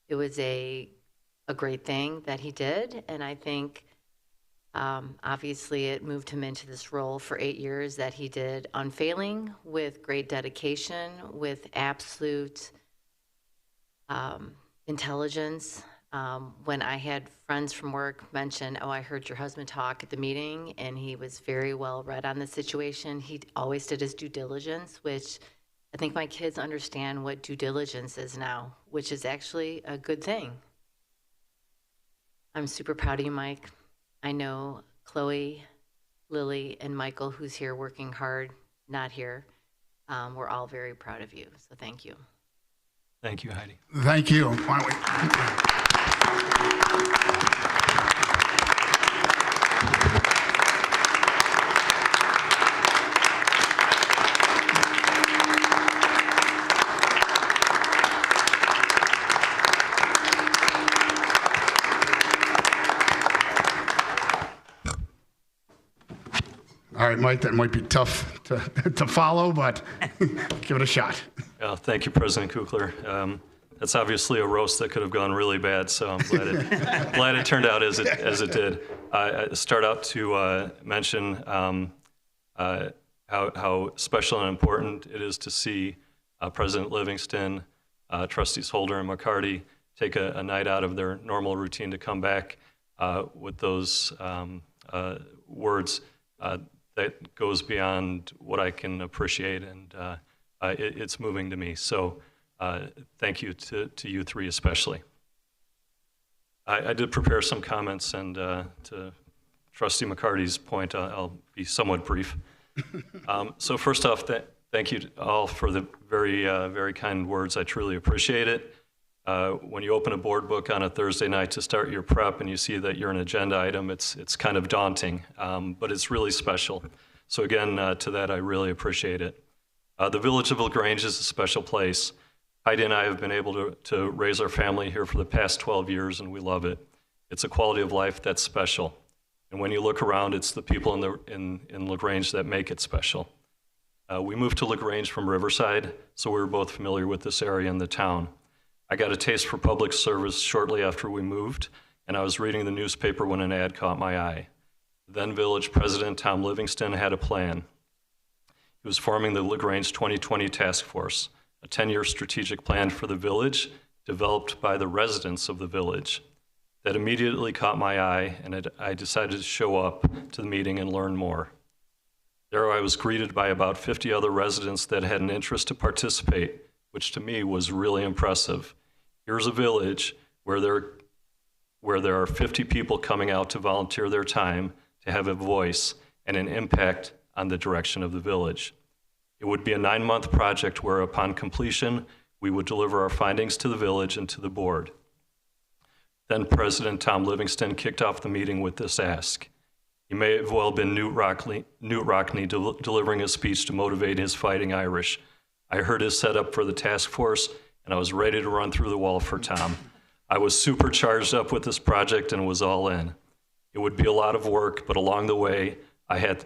it was a great thing that he did. And I think obviously it moved him into this role for 8 years that he did unfailing, with great dedication, with absolute intelligence. When I had friends from work mention, I heard your husband talk at the meeting, and he was very well read on the situation. He always did his due diligence, which I think my kids understand what due diligence is now, which is actually a good thing. I'm super proud of you, Mike. I know Chloe, Lily, and Michael, who's here working hard, not here. We're all very proud of you, so thank you. Thank you, Heidi. Thank you. Why don't we... All right, Mike, that might be tough to follow, but give it a shot. Thank you, President Kukler. That's obviously a roast that could have gone really bad, so I'm glad it turned out as it did. I start out to mention how special and important it is to see President Livingston, Trustees Holder and McCarty take a night out of their normal routine to come back with those words that goes beyond what I can appreciate, and it's moving to me. So thank you to you 3 especially. I did prepare some comments, and to Trustee McCarty's point, I'll be somewhat brief. So first off, thank you all for the very kind words. I truly appreciate it. When you open a board book on a Thursday night to start your prep and you see that you're an agenda item, it's kind of daunting, but it's really special. So again, to that, I really appreciate it. The Village of LaGrange is a special place. Heidi and I have been able to raise our family here for the past 12 years, and we love it. It's a quality of life that's special. And when you look around, it's the people in LaGrange that make it special. We moved to LaGrange from Riverside, so we were both familiar with this area and the town. I got a taste for public service shortly after we moved, and I was reading the newspaper when an ad caught my eye. Then Village President Tom Livingston had a plan. He was forming the LaGrange 2020 Task Force, a 10-year strategic plan for the village developed by the residents of the village. That immediately caught my eye, and I decided to show up to the meeting and learn more. There I was greeted by about 50 other residents that had an interest to participate, which to me was really impressive. Here's a village where there are 50 people coming out to volunteer their time to have a voice and an impact on the direction of the village. It would be a 9-month project where upon completion, we would deliver our findings to the village and to the board. Then President Tom Livingston kicked off the meeting with this ask. He may have well been Newt Rockney delivering a speech to motivate his fighting Irish. I heard his setup for the task force, and I was ready to run through the wall for Tom. I was super charged up with this project and was all in. It would be a lot of work, but along the way, I had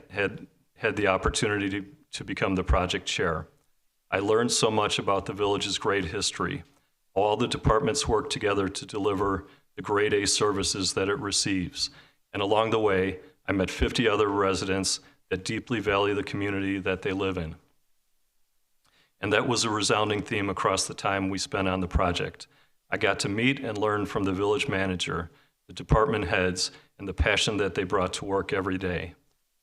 the opportunity to become the project chair. I learned so much about the village's great history. All the departments work together to deliver the grade A services that it receives. And along the way, I met 50 other residents that deeply value the community that they live in. And that was a resounding theme across the time we spent on the project. I got to meet and learn from the village manager, the department heads, and the passion that they brought to work every day.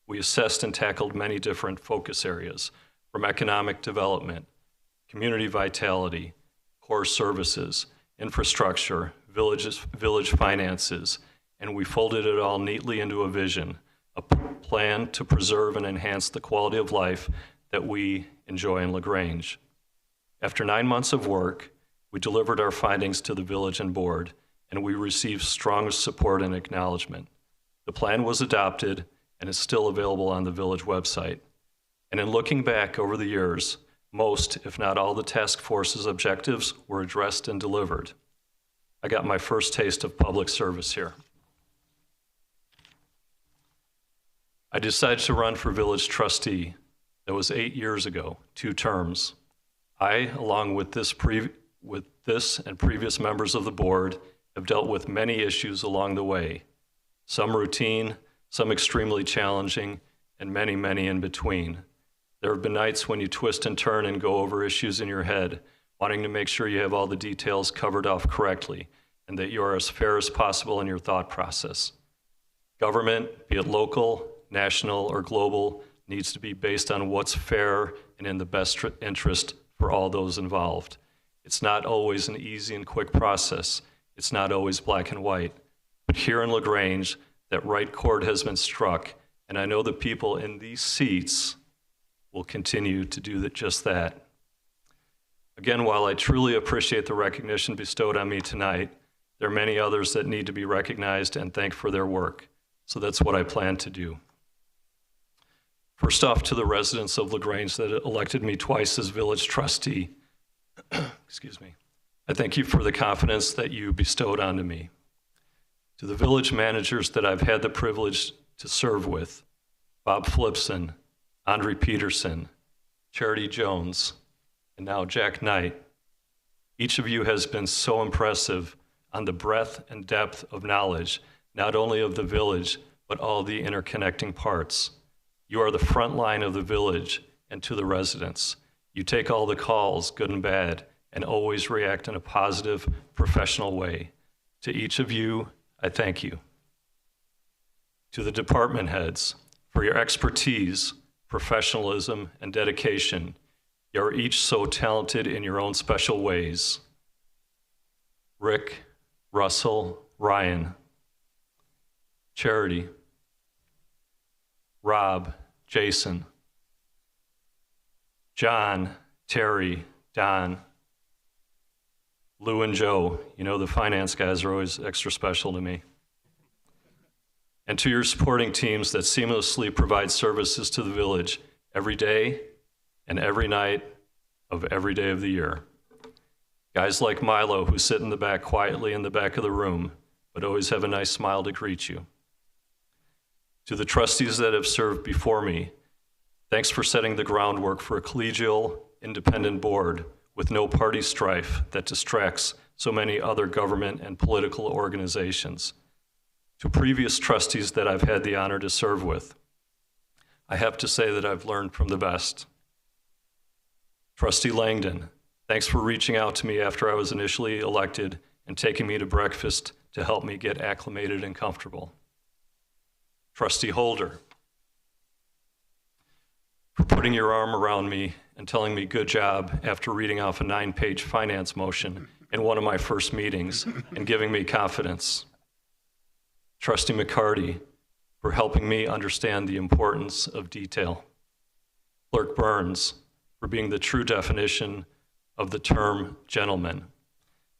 We assessed and tackled many different focus areas, from economic development, community vitality, core services, infrastructure, village finances, and we folded it all neatly into a vision, a plan to preserve and enhance the quality of life that we enjoy in LaGrange. After 9 months of work, we delivered our findings to the village and board, and we received strong support and acknowledgement. The plan was adopted and is still available on the village website. And in looking back over the years, most, if not all, the task force's objectives were addressed and delivered. I got my first taste of public service here. I decided to run for village trustee. That was 8 years ago, 2 terms. I, along with this and previous members of the board, have dealt with many issues along the way, some routine, some extremely challenging, and many, many in between. There have been nights when you twist and turn and go over issues in your head, wanting to make sure you have all the details covered off correctly and that you are as fair as possible in your thought process. Government, be it local, national, or global, needs to be based on what's fair and in the best interest for all those involved. It's not always an easy and quick process. It's not always black and white. But here in LaGrange, that right chord has been struck, and I know the people in these seats will continue to do just that. Again, while I truly appreciate the recognition bestowed on me tonight, there are many others that need to be recognized and thanked for their work. So that's what I plan to do. First off, to the residents of LaGrange that elected me twice as village trustee, excuse me, I thank you for the confidence that you bestowed onto me. To the village managers that I've had the privilege to serve with, Bob Flipson, Andre Peterson, Charity Jones, and now Jack Knight, each of you has been so impressive on the breadth and depth of knowledge, not only of the village, but all the interconnecting parts. You are the front line of the village and to the residents. You take all the calls, good and bad, and always react in a positive, professional way. To each of you, I thank you. To the department heads, for your expertise, professionalism, and dedication. You are each so talented in your own special ways. Rick, Russell, Ryan, Charity, Rob, Jason, John, Terry, Don, Lou and Joe. You know, the finance guys are always extra special to me. And to your supporting teams that seamlessly provide services to the village every day and every night of every day of the year. Guys like Milo, who sit in the back quietly in the back of the room, but always have a nice smile to greet you. To the trustees that have served before me, thanks for setting the groundwork for a collegial, independent board with no party strife that distracts so many other government and political organizations. To previous trustees that I've had the honor to serve with, I have to say that I've learned from the best. Trustee Langdon, thanks for reaching out to me after I was initially elected and taking me to breakfast to help me get acclimated and comfortable. Trustee Holder, for putting your arm around me and telling me good job after reading off a 9-page finance motion in one of my first meetings and giving me confidence. Trustee McCarty, for helping me understand the importance of detail. Clerk Burns, for being the true definition of the term gentleman.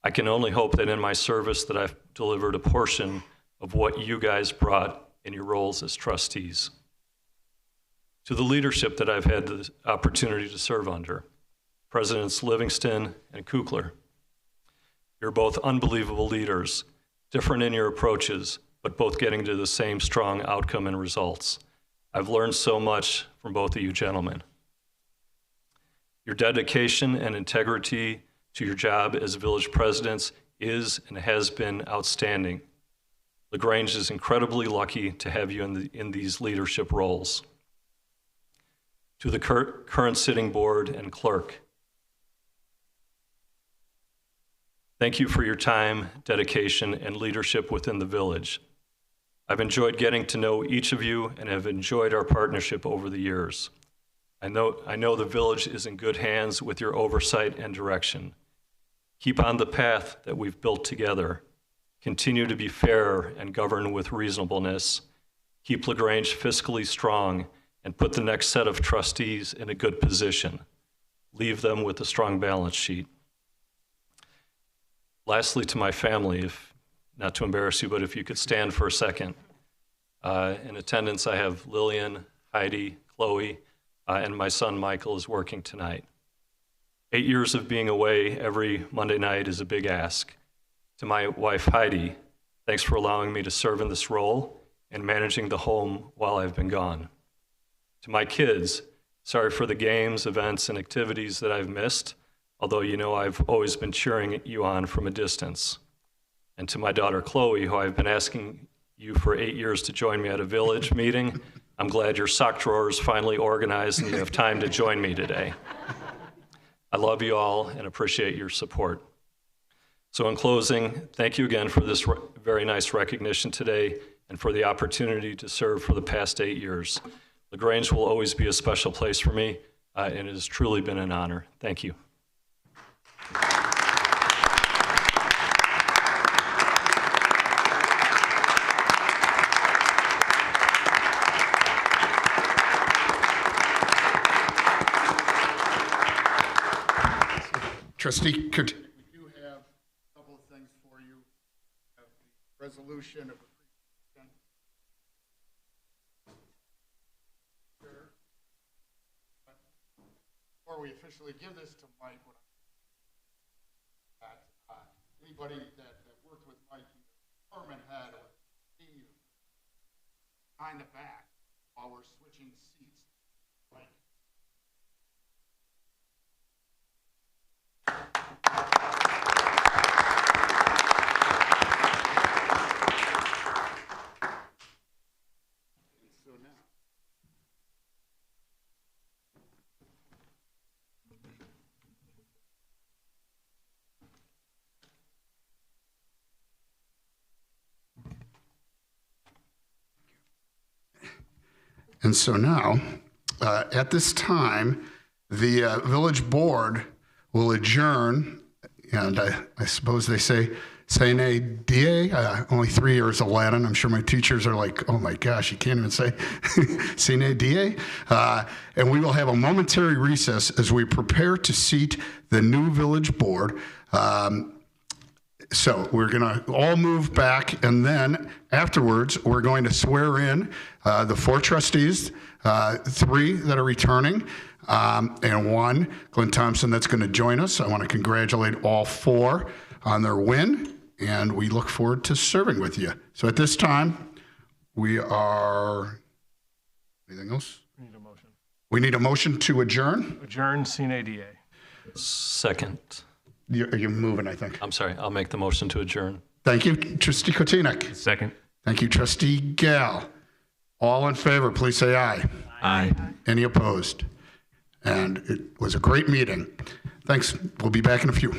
I can only hope that in my service that I've delivered a portion of what you guys brought in your roles as trustees. To the leadership that I've had the opportunity to serve under, Presidents Livingston and Kukler. You're both unbelievable leaders, different in your approaches, but both getting to the same strong outcome and results. I've learned so much from both of you gentlemen. Your dedication and integrity to your job as village presidents is and has been outstanding. LaGrange is incredibly lucky to have you in these leadership roles. To the current sitting board and clerk, thank you for your time, dedication, and leadership within the village. I've enjoyed getting to know each of you and have enjoyed our partnership over the years. I know the village is in good hands with your oversight and direction. Keep on the path that we've built together. Continue to be fair and govern with reasonableness. Keep LaGrange fiscally strong and put the next set of trustees in a good position. Leave them with a strong balance sheet. Lastly, to my family, if not to embarrass you, but if you could stand for a second. In attendance, I have Lillian, Heidi, Chloe, and my son Michael is working tonight. 8 years of being away every Monday night is a big ask. To my wife Heidi, thanks for allowing me to serve in this role and managing the home while I've been gone. To my kids, sorry for the games, events, and activities that I've missed, although you know I've always been cheering you on from a distance. And to my daughter Chloe, who I've been asking you for 8 years to join me at a village meeting, I'm glad your sock drawer is finally organized and you have time to join me today. I love you all and appreciate your support. So in closing, thank you again for this very nice recognition today and for the opportunity to serve for the past 8 years. LaGrange will always be a special place for me, and it has truly been an honor. Thank you. Trustee, we do have a couple of things for you. We have the resolution of appreciation. Before we officially give this to Mike, anybody that worked with Mike, department head or senior, behind the back while we're switching seats. Mike. And so now, at this time, the village board will adjourn, and I suppose they say sine die, only 3 years of Latin. I'm sure my teachers are like, oh my gosh, you can't even say sine die. And we will have a momentary recess as we prepare to seat the new village board. So we're going to all move back, and then afterwards, we're going to swear in the 4 trustees, 3 that are returning, and 1, Glenn Thompson, that's going to join us. I want to congratulate all 4 on their win, and we look forward to serving with you. So at this time, we are, anything else? We need a motion. We need a motion to adjourn. Adjourn sine die. Second. You're moving, I think. I'm sorry, I'll make the motion to adjourn. Thank you, Trustee Kotinek. Second. Thank you, Trustee Gall. All in favor, please say aye. Aye. Any opposed? And it was a great meeting. Thanks. We'll be back in a few.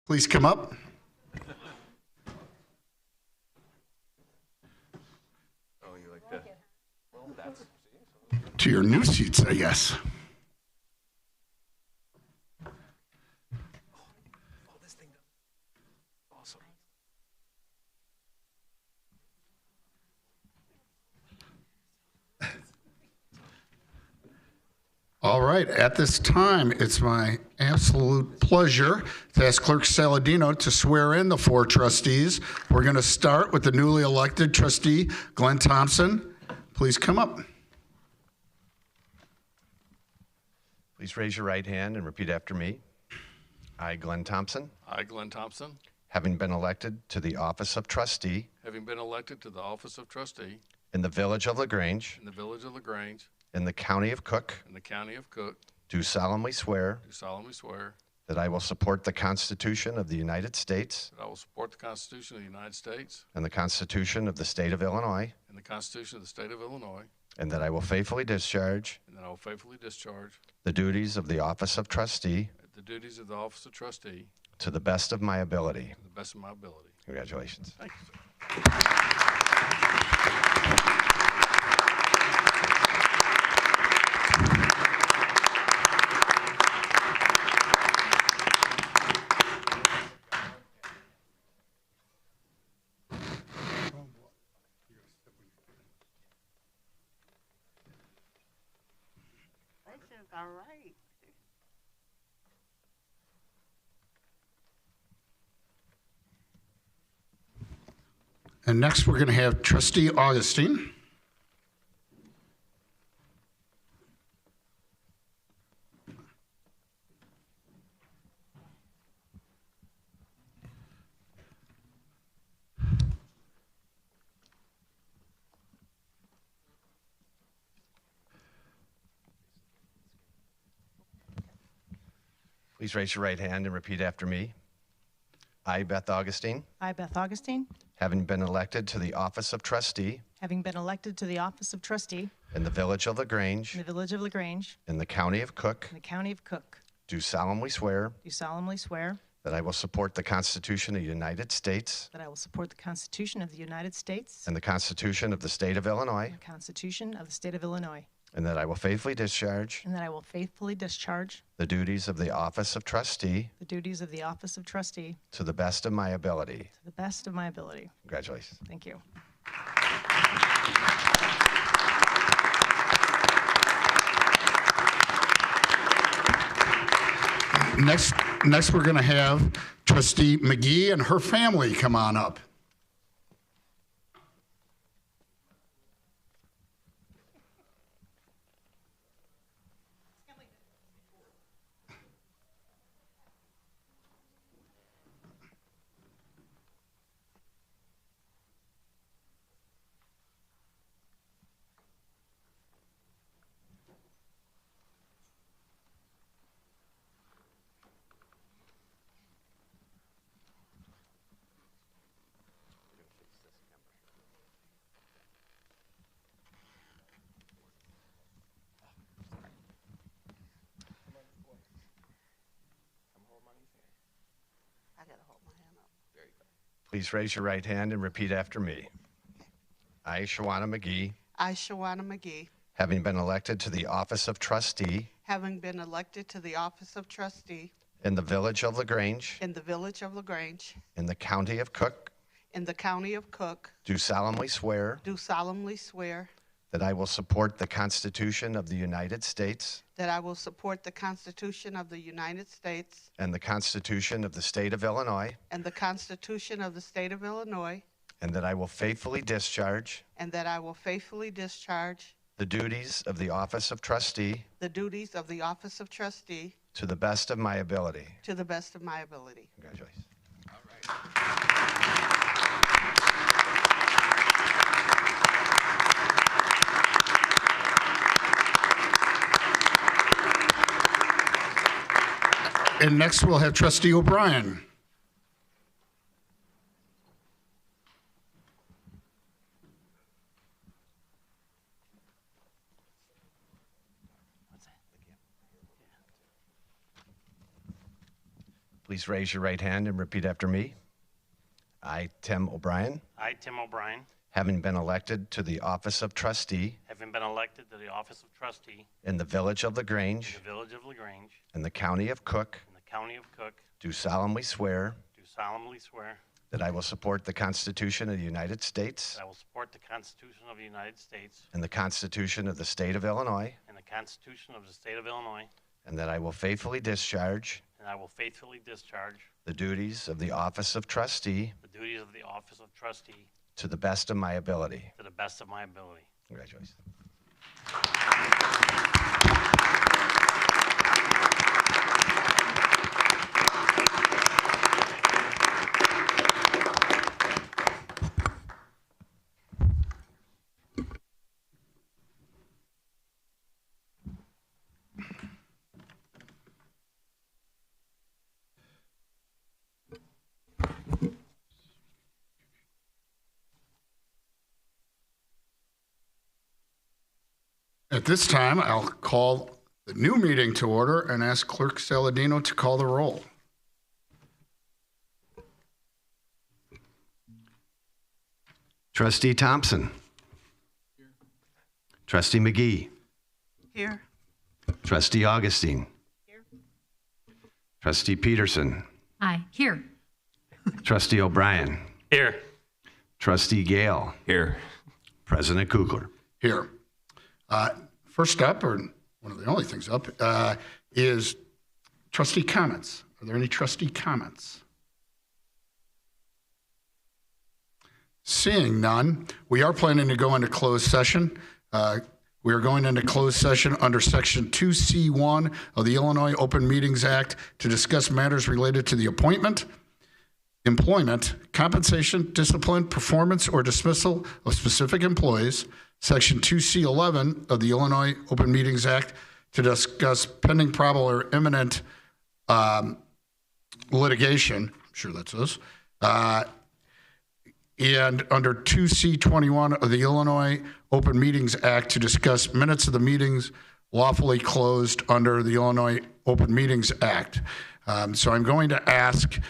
Please come up. Oh, you like that? Well, that's... To your new seats, I guess. All right, at this time, it's my absolute pleasure to ask Clerk Saladino to swear in the 4 trustees. We're going to start with the newly elected trustee, Glenn Thompson. Please come up. Please raise your right hand and repeat after me. I, Glenn Thompson, I, Glenn Thompson, having been elected to the office of trustee having been elected to the office of trustee in the village of LaGrange, in the village of LaGrange, in the county of Cook, in the county of Cook, do solemnly swear do solemnly swear that I will support the Constitution of the United States that I will support the Constitution of the United States and the Constitution of the state of Illinois, and the Constitution of the state of Illinois, and that I will faithfully discharge and that I will faithfully discharge the duties of the office of trustee the duties of the office of trustee to the best of my ability. to the best of my ability. Congratulations. Thank you, sir. All right. And next, we're going to have Trustee Augustine. Please raise your right hand and repeat after me. I, Beth Augustine, I, Beth Augustine, having been elected to the office of trustee having been elected to the office of trustee in the village of in LaGrange, the village of LaGrange, in the county of Cook, in the county of Cook, do solemnly swear do solemnly swear that I will support the Constitution of the United States that I will support the Constitution of the United States and the Constitution of the state of Illinois, and the Constitution of the state of Illinois, and that I will faithfully discharge and that I will faithfully discharge the duties of the office of trustee the duties of the office of trustee to the best of my ability. to the best of my ability. Congratulations. Thank you. Next, we're going to have Trustee McGee and her family come on up. Please raise your right hand and repeat after me. I, Shawana McGee, I, Shawana McGee, having been elected to the office of trustee having been elected to the office of trustee in the village of LaGrange, in the village of LaGrange, in the county of Cook, in the county of Cook, do solemnly swear do solemnly swear that I will support the Constitution of the United States that I will support the Constitution of the United States and the Constitution of the state of Illinois, and the Constitution of the state of Illinois, and that I will faithfully discharge and that I will faithfully discharge the duties of the office of trustee the duties of the office of trustee to the best of my ability. to the best of my ability. Congratulations. And next, we'll have Trustee O'Brien. Please raise your right hand and repeat after me. I, Tim O'Brien, I, Tim O'Brien, having been elected to the office of trustee having been elected to the office of trustee in the village of in LaGrange the village of LaGrange in the county of Cook, in the county of Cook, do solemnly swear do solemnly swear that I will support the Constitution of the United States that I will support the Constitution of the United States and the Constitution of the state of Illinois, and the Constitution of the state of Illinois, and that I will faithfully discharge and I will faithfully discharge the duties of the office of trustee the duties of the office of trustee to the best of my ability. to the best of my ability. Congratulations. At this time, I'll call the new meeting to order and ask Clerk Saladino to call the roll. Trustee Thompson. Trustee McGee. Here. Trustee Augustine. Trustee Peterson. Aye. Here. Trustee O'Brien. Here. Trustee Gale. Here. President Kugler. Here. First up, or one of the only things up, is trustee comments. Are there any trustee comments? Seeing none, we are planning to go into closed session. We are going into closed session under Section 2C1 of the Illinois Open Meetings Act to discuss matters related to the appointment, employment, compensation, discipline, performance, or dismissal of specific employees. Section 2C11 of the Illinois Open Meetings Act to discuss pending, probable, or imminent litigation. I'm sure that's us. And under 2C21 of the Illinois Open Meetings Act to discuss minutes of the meetings lawfully closed under the Illinois Open Meetings Act. So I'm going to ask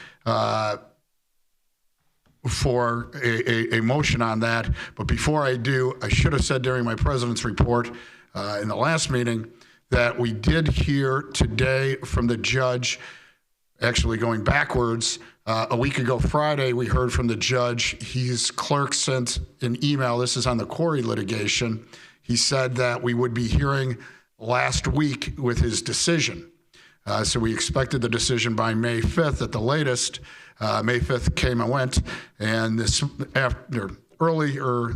for a motion on that. But before I do, I should have said during my president's report in the last meeting that we did hear today from the judge, actually going backwards, a week ago Friday, we heard from the judge. His clerk sent an email. This is on the Corey litigation. He said that we would be hearing last week with his decision. So we expected the decision by May 5th at the latest. May 5th came and went, and this after earlier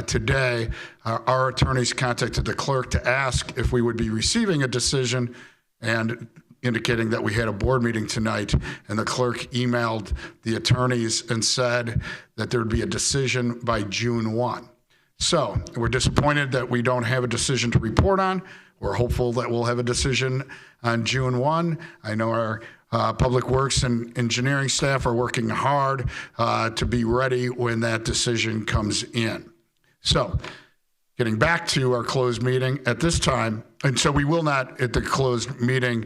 today, our attorneys contacted the clerk to ask if we would be receiving a decision, and indicating that we had a board meeting tonight, and the clerk emailed the attorneys and said that there would be a decision by June 1. So we're disappointed that we don't have a decision to report on. We're hopeful that we'll have a decision on June 1. I know our Public Works and engineering staff are working hard to be ready when that decision comes in. So getting back to our closed meeting at this time, and so we will not at the closed meeting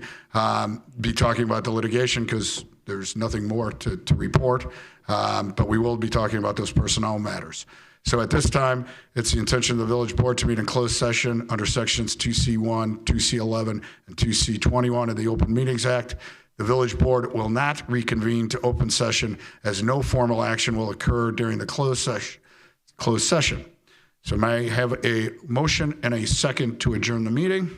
be talking about the litigation because there's nothing more to report, but we will be talking about those personnel matters. So at this time, it's the intention of the village board to meet in closed session under sections 2C1, 2C11, and 2C21 of the Open Meetings Act. The village board will not reconvene to open session as no formal action will occur during the closed session. So may I have a motion and a second to adjourn the meeting?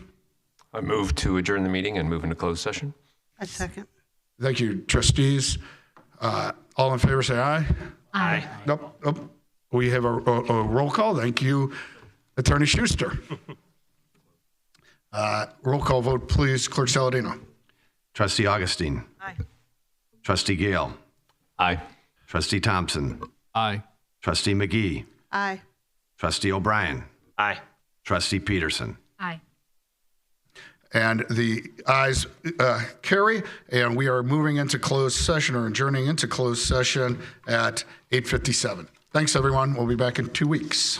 I move to adjourn the meeting and move into closed session. A second. Thank you, trustees. All in favor, say aye. Aye. Nope. We have a roll call. Thank you, Attorney Schuster. Roll call vote, please, Clerk Saladino. Trustee Augustine. Aye. Trustee Gale. Aye. Trustee Thompson. Aye. Trustee McGee. Aye. Trustee O'Brien. Aye. Trustee Peterson. Aye. And the ayes carry, and we are moving into closed session or adjourning into closed session at 8:57. Thanks, everyone. We'll be back in 2 weeks.